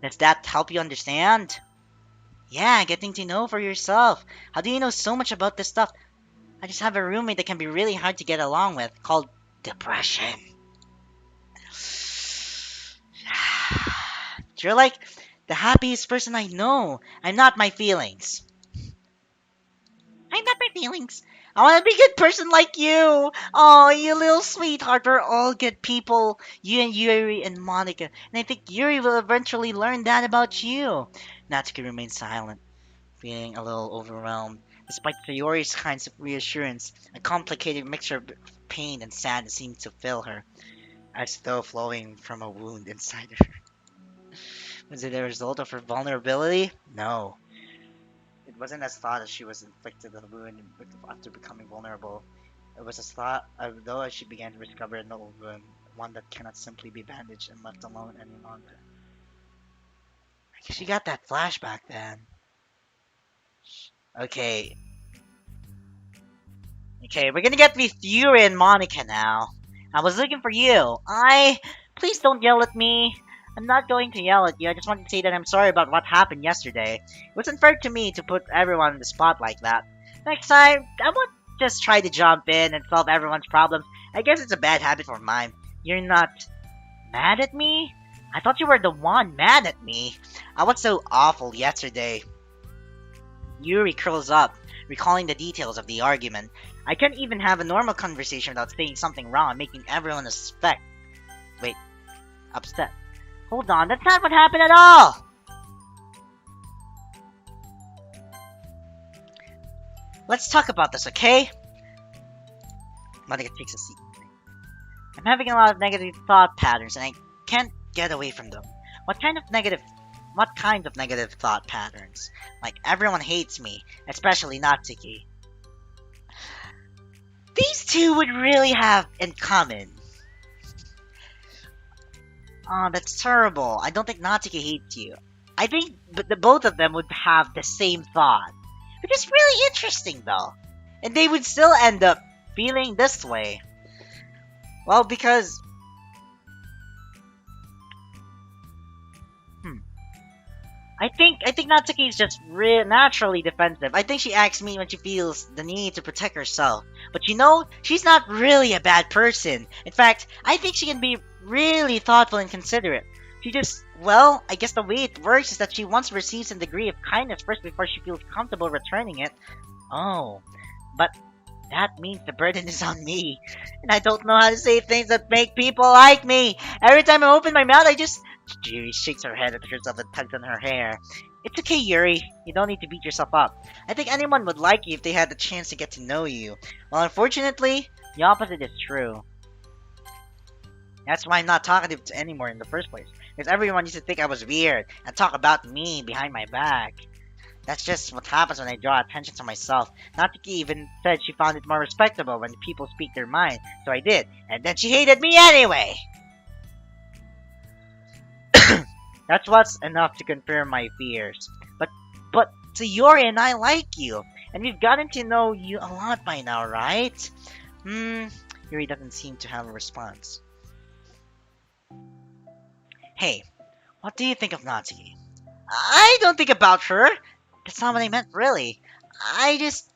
Does that help you understand? Yeah, getting to know for yourself. How do you know so much about this stuff? I just have a roommate that can be really hard to get along with, called depression. You're like the happiest person I know. I'm not my feelings. I'm not my feelings. I want to be a good person like you. Oh, you little sweetheart. We're all good people. You and Yuri and Monica. And I think Yuri will eventually learn that about you. Natsuki remained silent, feeling a little overwhelmed. Despite Sayori's kinds of reassurance, a complicated mixture of pain and sadness seemed to fill her, as though flowing from a wound inside her. Was it a result of her vulnerability? No. It wasn't as thought as she was inflicted a wound after becoming vulnerable. It was as thought, though, as she began to discover an old wound, one that cannot simply be bandaged and left alone any longer. I guess she got that flashback then. Okay, okay, we're gonna get with Yuri and Monica now. I was looking for you. Please don't yell at me. I'm not going to yell at you. I just wanted to say that I'm sorry about what happened yesterday. It was unfair to me to put everyone on the spot like that. Next time, I won't just try to jump in and solve everyone's problems. I guess it's a bad habit of mine. You're not mad at me? I thought you were the one mad at me. I was so awful yesterday. Yuri curls up, recalling the details of the argument. I can't even have a normal conversation without saying something wrong and making everyone suspect. Wait, upset. Hold on, that's not what happened at all! Let's talk about this, okay? Monica takes a seat. I'm having a lot of negative thought patterns and I can't get away from them. What kinds of negative thought patterns? Like everyone hates me, especially Natsuki. These two would really have in common. Oh, that's terrible. I don't think Natsuki hates you. I think the both of them would have the same thought. Which is really interesting, though. And they would still end up feeling this way. Well, because... I think Natsuki is just naturally defensive. I think she acts mean when she feels the need to protect herself. But you know, she's not really a bad person. In fact, I think she can be really thoughtful and considerate. She just, well, I guess the way it works is that she wants to receive some degree of kindness first before she feels comfortable returning it. Oh, but that means the burden is on me. And I don't know how to say things that make people like me. Every time I open my mouth, I just... Yuri shakes her head at herself and tugs on her hair. It's okay, Yuri. You don't need to beat yourself up. I think anyone would like you if they had the chance to get to know you. Well, unfortunately, the opposite is true. That's why I'm not talkative anymore in the first place. Because everyone used to think I was weird and talk about me behind my back. That's just what happens when I draw attention to myself. Natsuki even said she found it more respectable when people speak their mind, so I did. And then she hated me anyway! That's what's enough to confirm my fears. But Sayori and I like you, and we've gotten to know you a lot by now, right? Yuri doesn't seem to have a response. Hey, what do you think of Natsuki? I don't think about her. That's not what I meant, really. I just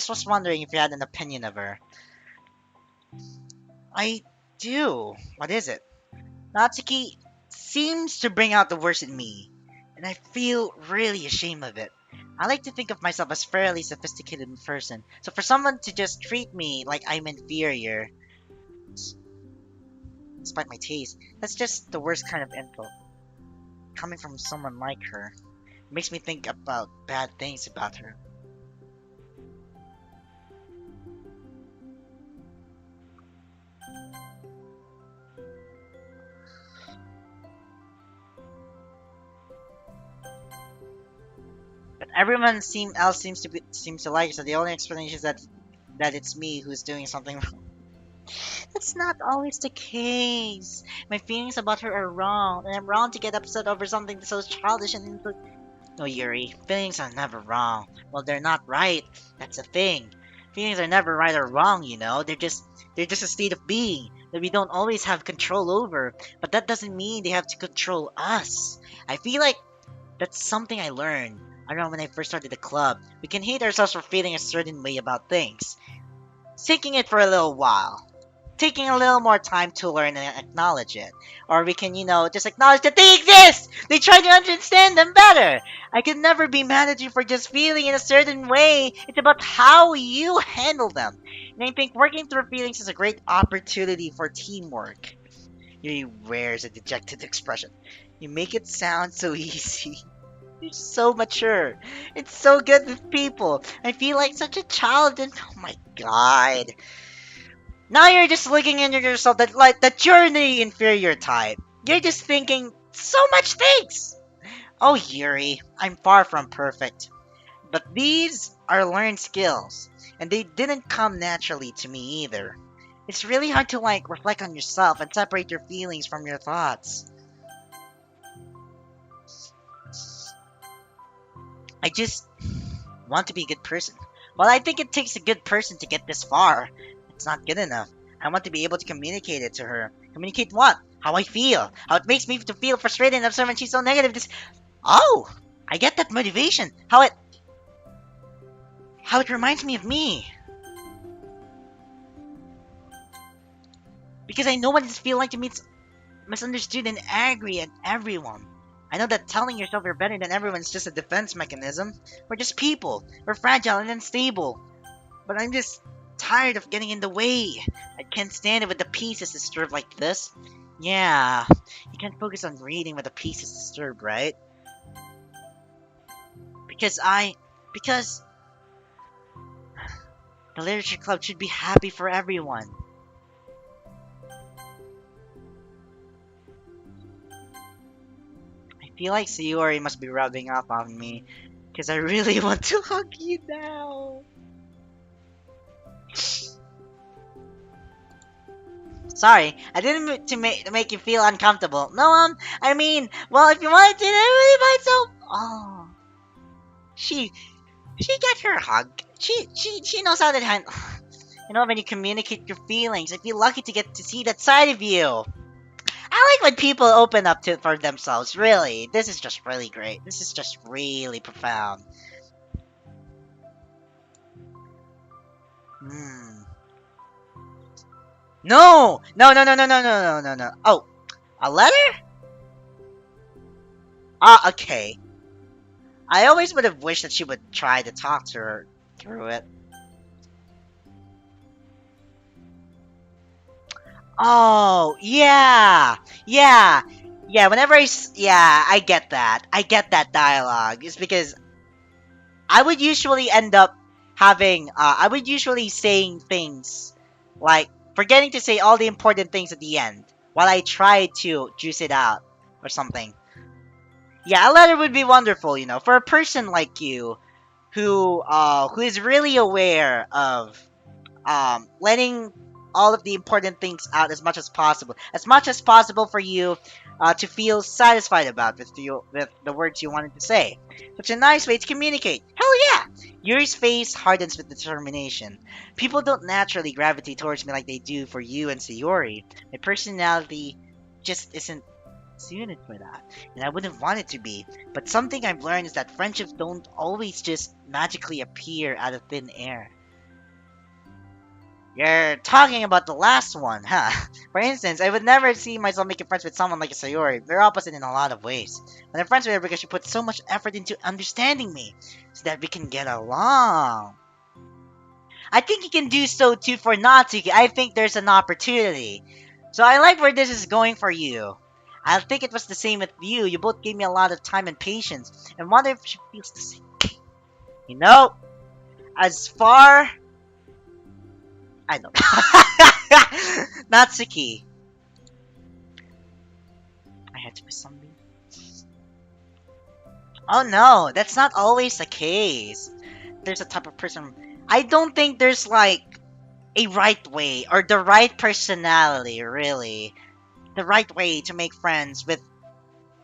was wondering if you had an opinion of her. I do. What is it? Natsuki seems to bring out the worst in me, and I feel really ashamed of it. I like to think of myself as fairly sophisticated person. So for someone to just treat me like I'm inferior, despite my taste, that's just the worst kind of insult. Coming from someone like her, it makes me think about bad things about her. But everyone else seems to like it, so the only explanation is that it's me who's doing something wrong. That's not always the case. My feelings about her are wrong, and I'm wrong to get upset over something so childish and no, Yuri, feelings are never wrong. Well, they're not right. That's the thing. Feelings are never right or wrong, you know. They're just a state of being that we don't always have control over. But that doesn't mean they have to control us. I feel like that's something I learned. I don't know when I first started the club. We can hate ourselves for feeling a certain way about things. Taking it for a little while. Taking a little more time to learn and acknowledge it. Or we can, just acknowledge that they exist! They try to understand them better! I can never be mad at you for just feeling in a certain way. It's about how you handle them. And I think working through feelings is a great opportunity for teamwork. He wears a dejected expression. You make it sound so easy. You're so mature. It's so good with people. I feel like such a child and oh my god. Now you're just looking into yourself that you're the inferior type. You're just thinking so much things. Oh Yuri, I'm far from perfect. But these are learned skills, and they didn't come naturally to me either. It's really hard to reflect on yourself and separate your feelings from your thoughts. I just want to be a good person. Well, I think it takes a good person to get this far. It's not good enough. I want to be able to communicate it to her. Communicate what? How I feel. How it makes me to feel frustrated and upset when she's so negative. Oh, I get that motivation. How it reminds me of me. Because I know what it feels like to be misunderstood and angry at everyone. I know that telling yourself you're better than everyone is just a defense mechanism. We're just people. We're fragile and unstable. But I'm just tired of getting in the way. I can't stand it with the pieces disturbed like this. Yeah, you can't focus on reading with the pieces disturbed, right? Because the literature club should be happy for everyone. I feel like Sayori must be rubbing off on me, because I really want to hug you now. Sorry, I didn't mean to make you feel uncomfortable. No, I mean, well, if you wanted to, I really might so. Oh, she got her hug. She knows how to handle. When you communicate your feelings, I feel lucky to get to see that side of you. I like when people open up for themselves. Really, this is just really great. This is just really profound. Hmm. No, no, no, no, no, no, no, no, no, no. Oh, a letter? Ah, okay. I always would have wished that she would try to talk to her through it. Oh, yeah, yeah, yeah. Yeah, I get that. I get that dialogue. It's because I would usually end up I would usually saying things like forgetting to say all the important things at the end while I try to juice it out or something. Yeah, a letter would be wonderful, for a person like you who is really aware of letting all of the important things out as much as possible for you to feel satisfied about with the words you wanted to say. Such a nice way to communicate. Hell yeah! Yuri's face hardens with determination. People don't naturally gravitate towards me like they do for you and Sayori. My personality just isn't suited for that, and I wouldn't want it to be. But something I've learned is that friendships don't always just magically appear out of thin air. You're talking about the last one, huh? For instance, I would never see myself making friends with someone like a Sayori. We're opposite in a lot of ways. But I'm friends with her because she puts so much effort into understanding me, so that we can get along. I think you can do so too for Natsuki. I think there's an opportunity. So I like where this is going for you. I think it was the same with you. You both gave me a lot of time and patience, and wonder if she feels the same. You know, as far I don't know. Natsuki. I had to miss something. Oh no, that's not always the case. There's a type of person. I don't think there's like a right way or the right personality, really. The right way to make friends with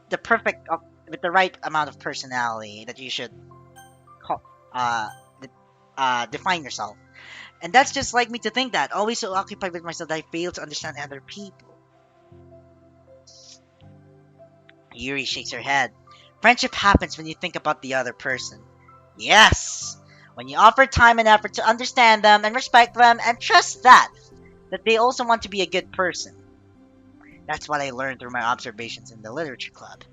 the perfect, with the right amount of personality that you should call, define yourself. And that's just like me to think that. Always so occupied with myself that I fail to understand other people. Yuri shakes her head. Friendship happens when you think about the other person. Yes! When you offer time and effort to understand them and respect them and trust that they also want to be a good person. That's what I learned through my observations in the literature club.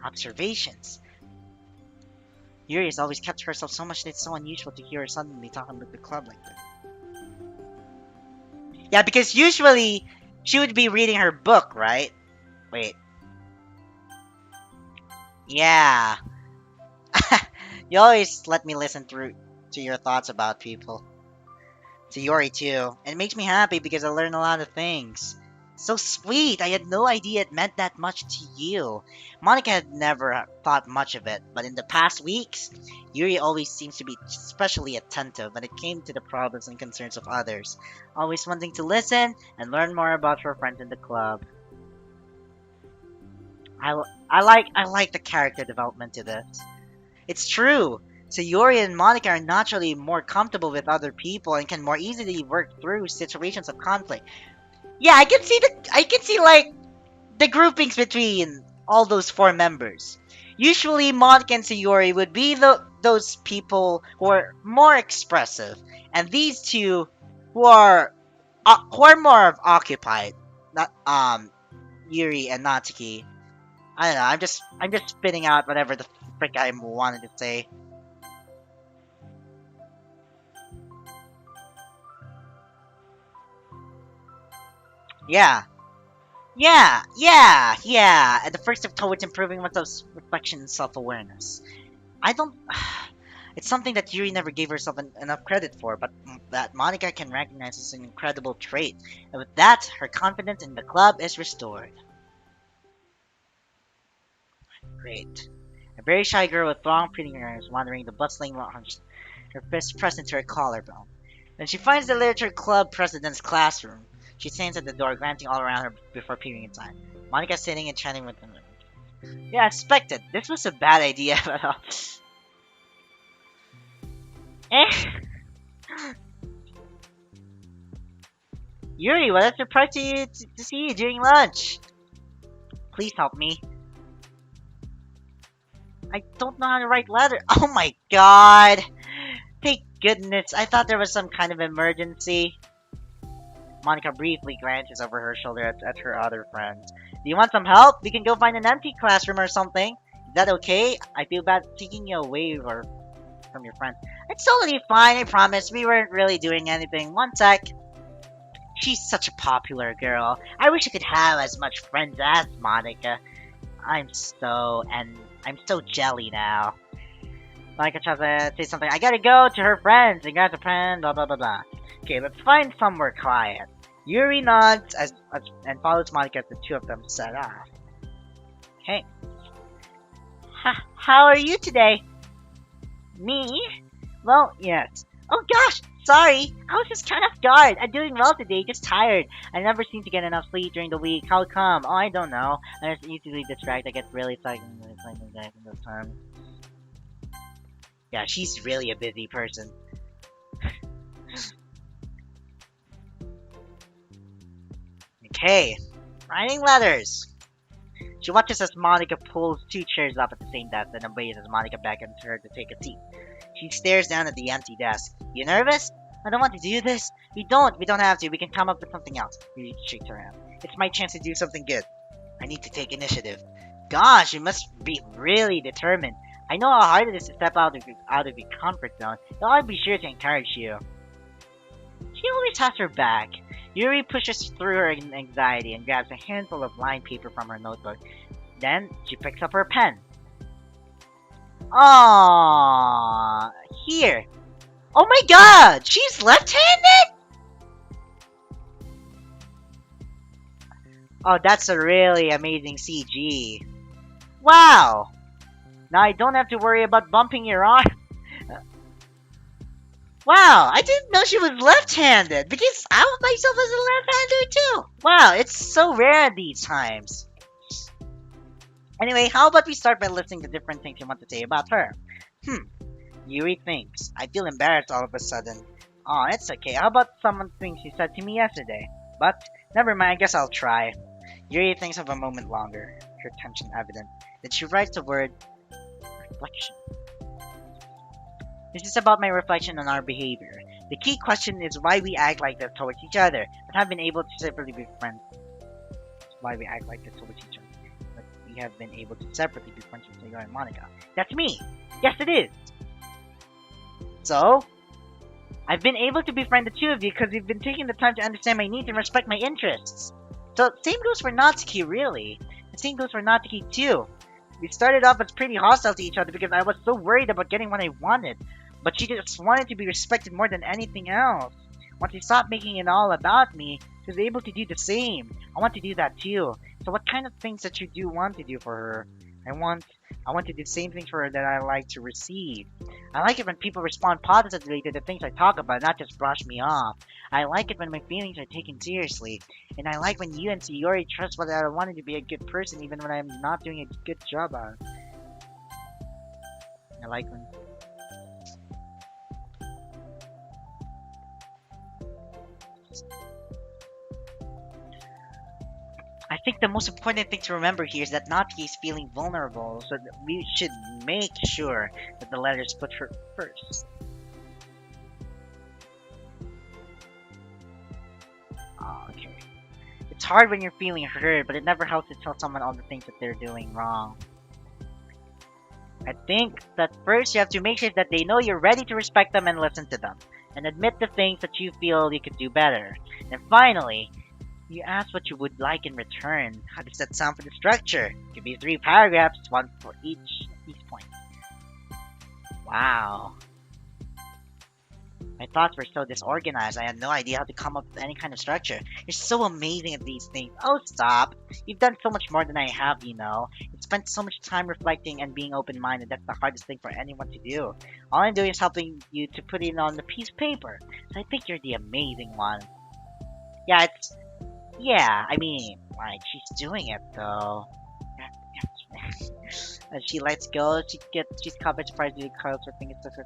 Observations? Yuri has always kept to herself so much that it's so unusual to hear her suddenly talking about the club like that. Yeah, because usually she would be reading her book, right? Wait. Yeah. You always let me listen through to your thoughts about people. To Yuri too. And it makes me happy because I learn a lot of things. So sweet! I had no idea it meant that much to you. Monica had never thought much of it, but in the past weeks, Yuri always seems to be especially attentive when it came to the problems and concerns of others, always wanting to listen and learn more about her friends in the club. I like the character development to this. It's true. So Yuri and Monica are naturally more comfortable with other people and can more easily work through situations of conflict. Yeah, I can see like the groupings between all those four members. Usually Monica and Sayori would be those people who are more expressive, and these two who are more occupied. Not Yuri and Natsuki. I don't know. I'm just spitting out whatever the frick I wanted to say. Yeah. Yeah. And the first step towards improving one's reflection and self-awareness. I don't. It's something that Yuri never gave herself enough credit for, but that Monica can recognize as an incredible trait. And with that, her confidence in the club is restored. Great. A very shy girl with long, pretty hair is wandering the bustling lounge, her fist pressed into her collarbone. When she finds the literature club president's classroom, she stands at the door, glancing all around her before peering inside. Monica sitting and chatting with them. Yeah, expected. This was a bad idea, but eh. Yuri, what a surprise to see you during lunch. Please help me. I don't know how to write letters. Oh my god. Thank goodness. I thought there was some kind of emergency. Monica briefly glances over her shoulder at her other friends. Do you want some help? We can go find an empty classroom or something. Is that okay? I feel bad taking you away from your friends. It's totally fine, I promise. We weren't really doing anything. One sec. She's such a popular girl. I wish I could have as much friends as Monica. I'm so jelly now. Monica tries to say something. I gotta go to her friends. I got a friend, blah blah blah blah. Okay, let's find somewhere quiet. Yuri nods and follows Monica as the two of them set off. Okay. How are you today? Me? Well, yes. Oh gosh, sorry. I was just kind of guard. I'm doing well today, just tired. I never seem to get enough sleep during the week. How come? Oh, I don't know. I'm just easily distracted. I get really excited in the time. Yeah, she's really a busy person. Okay, writing letters. She watches as Monica pulls two chairs up at the same desk and obeys as Monica beckons her to take a seat. She stares down at the empty desk. You nervous? I don't want to do this. We don't. We don't have to. We can come up with something else. Yuri shakes her hand. It's my chance to do something good. I need to take initiative. Gosh, you must be really determined. I know how hard it is to step out of your comfort zone, so I'll be sure to encourage you. She always has her back. Yuri pushes through her anxiety and grabs a handful of lined paper from her notebook. Then she picks up her pen. Aww, here. Oh my god, she's left-handed? Oh, that's a really amazing CG. Wow. Now I don't have to worry about bumping your arm. Wow, I didn't know she was left-handed because I myself was a left-hander too. Wow, it's so rare these times. Anyway, how about we start by listing the different things you want to say about her? Yuri thinks. I feel embarrassed all of a sudden. Aw, it's okay. How about some things you said to me yesterday? But, never mind, I guess I'll try. Yuri thinks of a moment longer, her tension evident. Then she writes the word reflection. This is about my reflection on our behavior. The key question is why we act like this towards each other, but have been able to separately be friends. Why we act like this towards each other, but we have been able to separately be friends with Leon and Monica. That's me! Yes, it is! So, I've been able to befriend the two of you because you've been taking the time to understand my needs and respect my interests. So, same goes for Natsuki, really. The same goes for Natsuki, too. We started off as pretty hostile to each other because I was so worried about getting what I wanted. But she just wanted to be respected more than anything else. Once she stopped making it all about me, she was able to do the same. I want to do that too. So what kind of things that you do want to do for her? I want to do the same things for her that I like to receive. I like it when people respond positively to the things I talk about, not just brush me off. I like it when my feelings are taken seriously. And I like when you and Sayori trust what I wanted to be a good person even when I'm not doing a good job at it. I like when... I think the most important thing to remember here is that Natsuki is feeling vulnerable, so that we should make sure that the letters put her first. Oh, okay. It's hard when you're feeling hurt, but it never helps to tell someone all the things that they're doing wrong. I think that first you have to make sure that they know you're ready to respect them and listen to them, and admit the things that you feel you could do better. And finally, you ask what you would like in return. How does that sound for the structure? It could be 3 paragraphs, 1 for each point. Wow. My thoughts were so disorganized, I had no idea how to come up with any kind of structure. You're so amazing at these things. Oh, stop. You've done so much more than I have, you know. You've spent so much time reflecting and being open-minded. That's the hardest thing for anyone to do. All I'm doing is helping you to put it on the piece of paper. So I think you're the amazing one. Yeah, I mean, like, she's doing it, though. As she lets go, she's caught by surprise due to curls her fingers to her.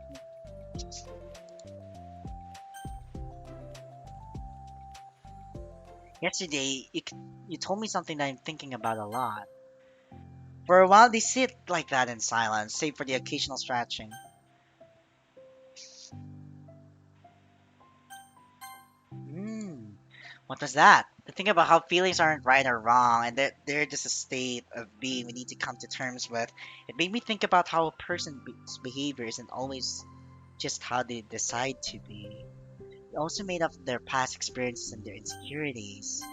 Yesterday, you told me something that I'm thinking about a lot. For a while, they sit like that in silence, save for the occasional scratching. What was that? The thing about how feelings aren't right or wrong, and that they're just a state of being we need to come to terms with. It made me think about how a person's behavior isn't always just how they decide to be. It's also made up of their past experiences and their insecurities.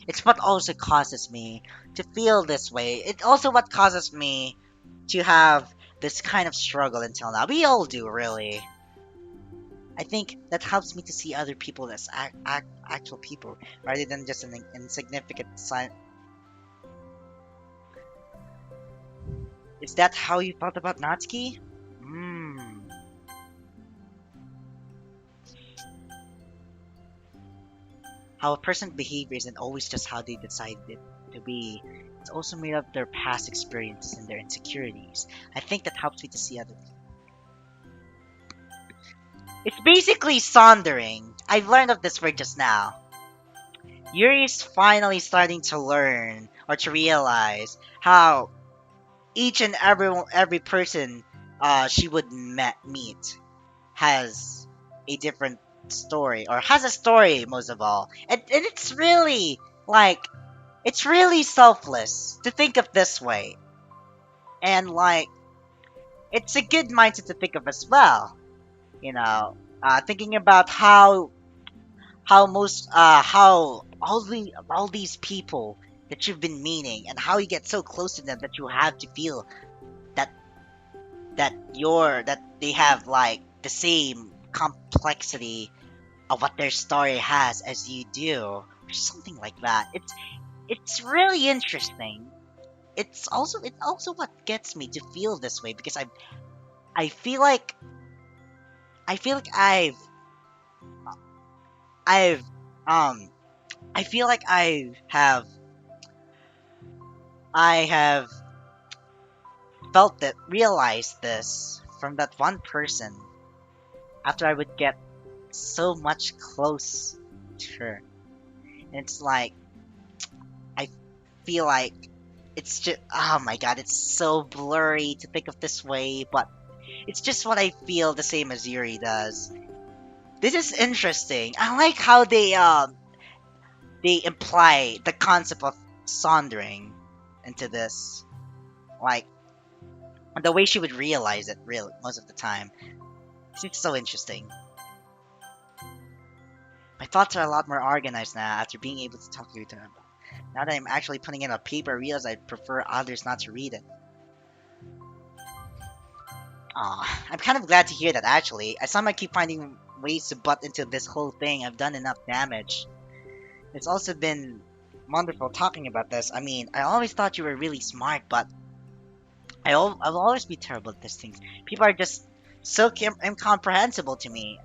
It's what also causes me to feel this way. It's also what causes me to have this kind of struggle until now. We all do, really. I think that helps me to see other people as actual people, rather than just an insignificant sign. Is that how you felt about Natsuki? How a person's behavior isn't always just how they decided it to be. It's also made up of their past experiences and their insecurities. I think that helps me to see other people. It's basically sondering. I've learned of this word just now. Yuri's finally starting to learn or to realize how each and every person she would meet has a different story, or has a story most of all. And it's really like it's really selfless to think of this way. And like it's a good mindset to think of as well. You know, thinking about how all these people that you've been meeting and how you get so close to them that you have to feel that that they have like the same complexity of what their story has as you do, or something like that. It's really interesting. It's also what gets me to feel this way because I feel like I feel like I've um I feel like I have felt that realized this from that one person after I would get so much close to her. And it's like I feel like it's just oh my god, it's so blurry to think of this way, but it's just what I feel the same as Yuri does. This is interesting. I like how they imply the concept of sondering into this. Like the way she would realize it real most of the time. It's just so interesting. My thoughts are a lot more organized now after being able to talk to them. Now that I'm actually putting it on paper, I realize I prefer others not to read it. Aw, I'm kind of glad to hear that actually. I somehow keep finding ways to butt into this whole thing. I've done enough damage. It's also been wonderful talking about this. I mean, I always thought you were really smart, but I'll always be terrible at these things. People are just so incomprehensible to me.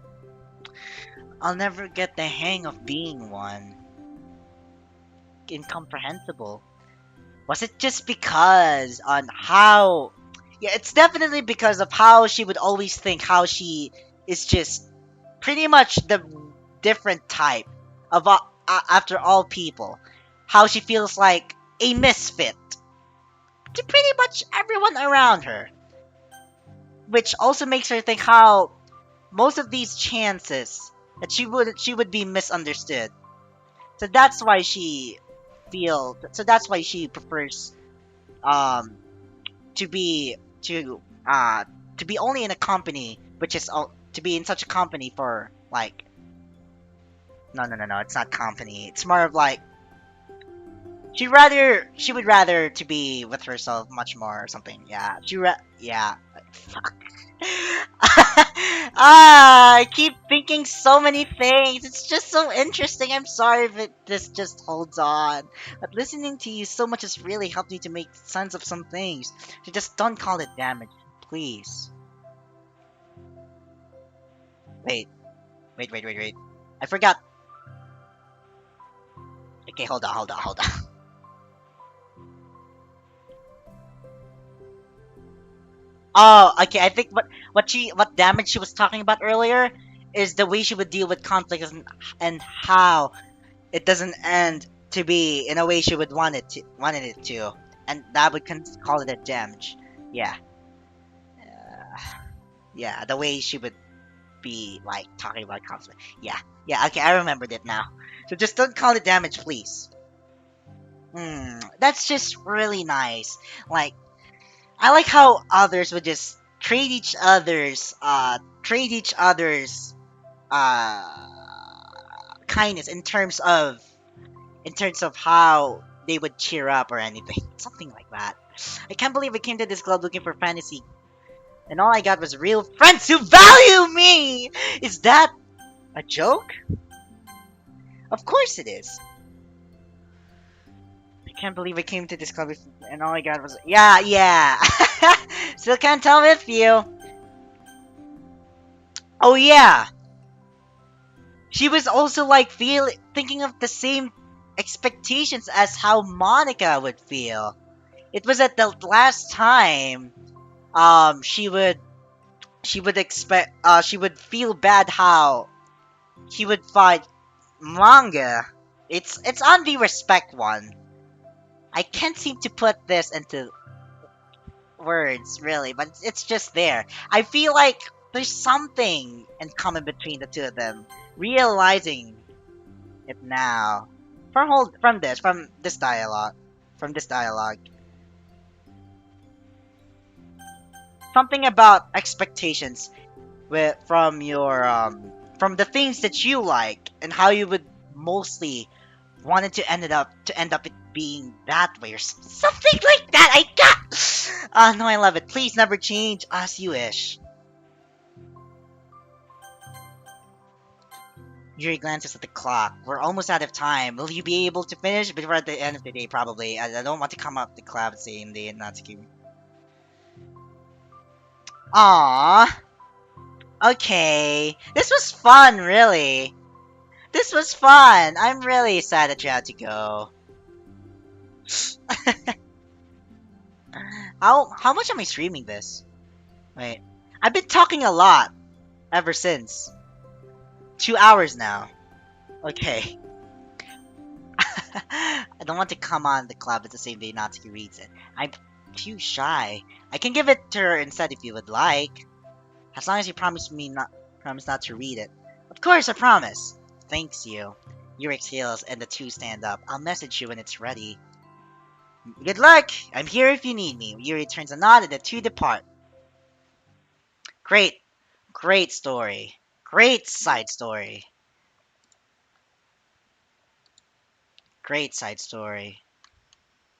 I'll never get the hang of being one. Incomprehensible. Was it just because on how? Yeah, it's definitely because of how she would always think how she is just pretty much the different type of after all people. How she feels like a misfit to pretty much everyone around her. Which also makes her think how most of these chances that she would be misunderstood. So that's why she prefers um to be to be only in a company which is to be in such a company for like no, it's not company, it's more of like she would rather to be with herself much more or something. Yeah, yeah. Fuck. I keep thinking so many things. It's just so interesting. I'm sorry if this just holds on. But listening to you so much has really helped me to make sense of some things. So just don't call it damage, please. Wait, wait. I forgot. Okay, hold on. Oh, okay. I think what damage she was talking about earlier is the way she would deal with conflict and how it doesn't end to be in a way she would wanted it to, and that would call it a damage. Yeah, yeah. The way she would be like talking about conflict. Yeah. Okay, I remembered it now. So just don't call it damage, please. That's just really nice. Like I like how others would just trade each other's uh kindness in terms of how they would cheer up or anything. Something like that. I can't believe I came to this club looking for fantasy and all I got was real friends who value me! Is that a joke? Of course it is. I can't believe I came to this club and all I got was yeah. Still can't tell with you. Oh yeah, she was also like thinking of the same expectations as how Monica would feel. It was at the last time she would feel bad how he would fight manga. It's on the respect one. I can't seem to put this into words really, but it's just there. I feel like There's something in common between the two of them. Realizing it now. From this dialogue. From this dialogue. Something about expectations from your from the things that you like and how you would mostly wanted to end up it being that way or something like that. I got. No, I love it. Please never change as you wish. Yuri glances at the clock. We're almost out of time. Will you be able to finish before at the end of the day? Probably. I don't want to come up the cloud saying the Natsuki. Aww. Okay. This was fun, really. This was fun. I'm really sad that you had to go. How much am I streaming this? Wait. I've been talking a lot ever since. 2 hours now. Okay. I don't want to come on the club at the same day Natsuki reads it. I'm too shy. I can give it to her instead if you would like. As long as you promise not to read it. Of course, I promise. Thanks you. Yuri exhales and the two stand up. I'll message you when it's ready. Good luck! I'm here if you need me. Yuri turns a nod and the two depart. Great. Great story. Great side story. Great side story.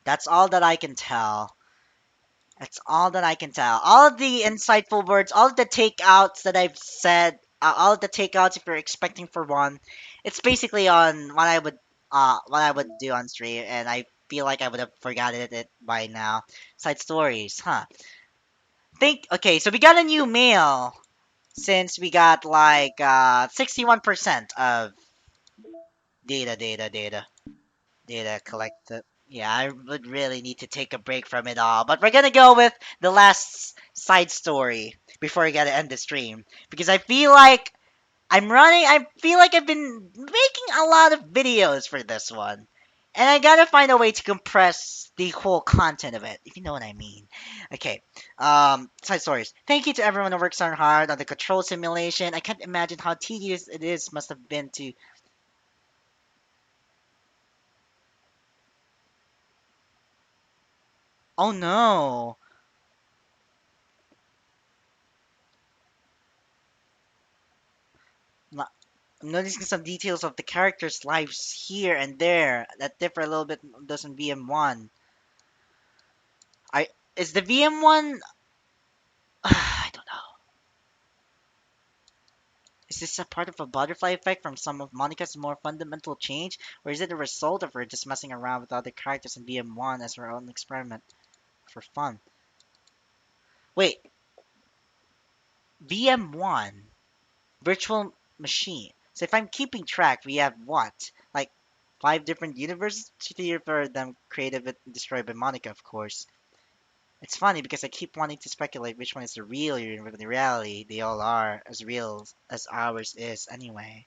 That's all that I can tell. That's all that I can tell. All of the insightful words, all of the takeouts that I've said, all of the takeouts if you're expecting for one, it's basically on what I would do on stream, and I feel like I would have forgotten it by now. Side stories, huh? Think okay, so we got a new mail since we got like 61% of data. Data collected. Yeah, I would really need to take a break from it all. But we're gonna go with the last side story before we gotta end the stream. Because I feel like I feel like I've been making a lot of videos for this one. And I gotta find a way to compress the whole content of it, if you know what I mean. Okay, side stories. Thank you to everyone who works so hard on the control simulation. I can't imagine how tedious it is must have been to. Oh no! I'm noticing some details of the characters' lives here and there that differ a little bit from those in VM1. I is the VM1? I don't know. Is this a part of a butterfly effect from some of Monica's more fundamental change, or is it a result of her just messing around with other characters in VM1 as her own experiment for fun? Wait, VM1 virtual machine. So if I'm keeping track, we have what? Like 5 different universes? Three of them created and destroyed by Monica, of course. It's funny because I keep wanting to speculate which one is the real universe, but in reality, they all are as real as ours is anyway.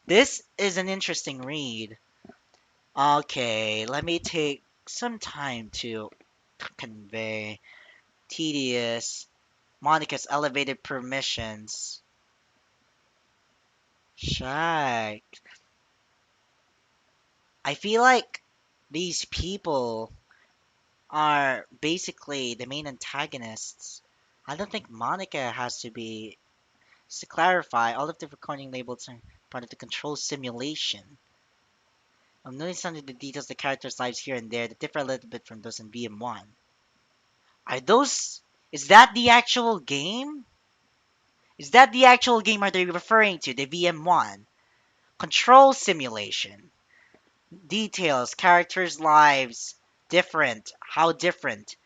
This is an interesting read. Okay, let me take some time to convey tedious Monica's elevated permissions. Shy. I feel like these people are basically the main antagonists. I don't think Monica has to be. Just to clarify, all of the recording labels are part of the control simulation. I'm noticing some of the details of the characters' lives here and there that differ a little bit from those in BM1. Are those. Is that the actual game? Is that the actual game are they referring to? The VM1? Control simulation. Details, characters' lives, different. How different?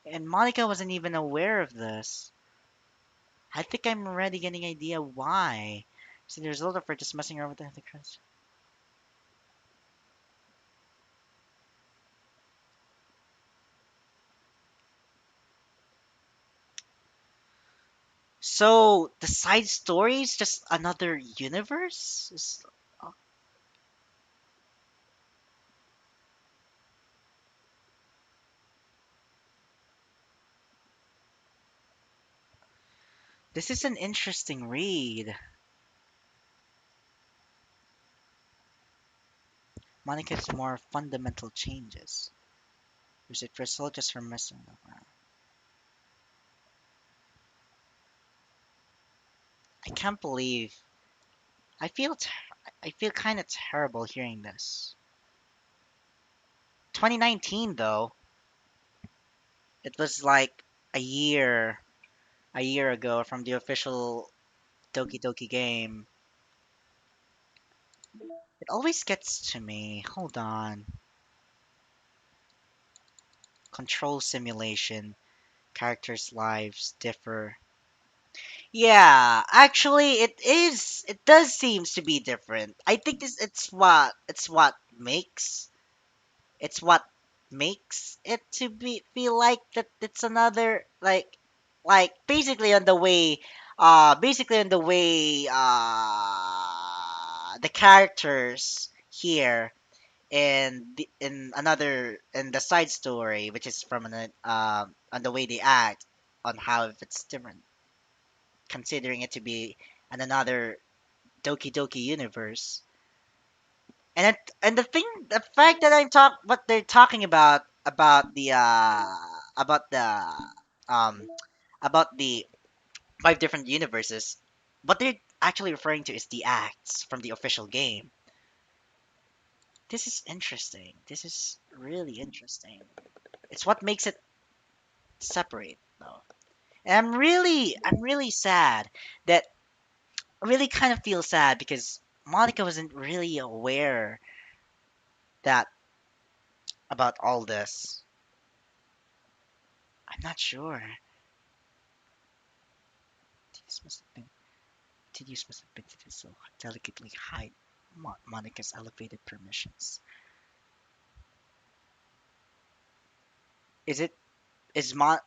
And Monica wasn't even aware of this. I think I'm already getting an idea why. So the result of her just messing around with the crunch. So the side story is just another universe? This is an interesting read. Monica's more fundamental changes. Was it result just from messing around? I can't believe. I feel. I feel kind of terrible hearing this. 2019 though. It was like a year, a year ago from the official Doki Doki game. It always gets to me. Hold on. Control simulation. Characters' lives differ. Yeah, actually it is. It does seems to be different. I think this it's what makes it to be feel like that it's another like basically on the way the characters here in another in the side story, which is from an on the way they act, on how if it's different, considering it to be in another Doki Doki universe. And the fact that I'm talk what they're talking about um about the five different universes, what they're actually referring to is the acts from the official game. This is interesting. This is really interesting. It's what makes it separate though. And I'm really sad that I really kind of feel sad because Monica wasn't really aware that about all this. I'm not sure. This must have been Tidious must have been to so delicately hide Monica's elevated permissions. Is it is Mon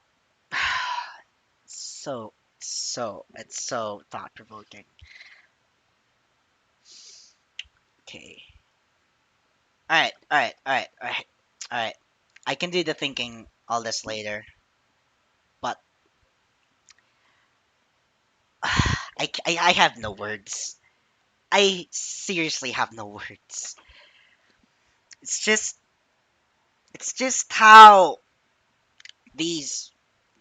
it's so thought provoking. Okay. Alright. I can do the thinking all this later, but I have no words. I seriously have no words. It's just it's just how these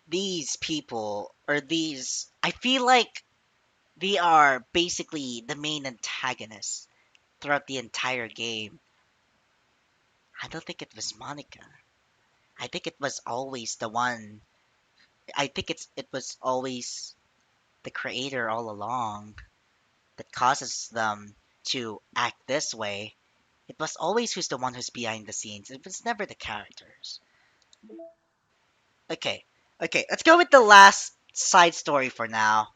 these people or these I feel like they are basically the main antagonists throughout the entire game. I don't think it was Monica. I think it was always the one. I think it was always the creator all along that causes them to act this way. It was always who's the one who's behind the scenes. It was never the characters. Okay, okay. Let's go with the last side story for now.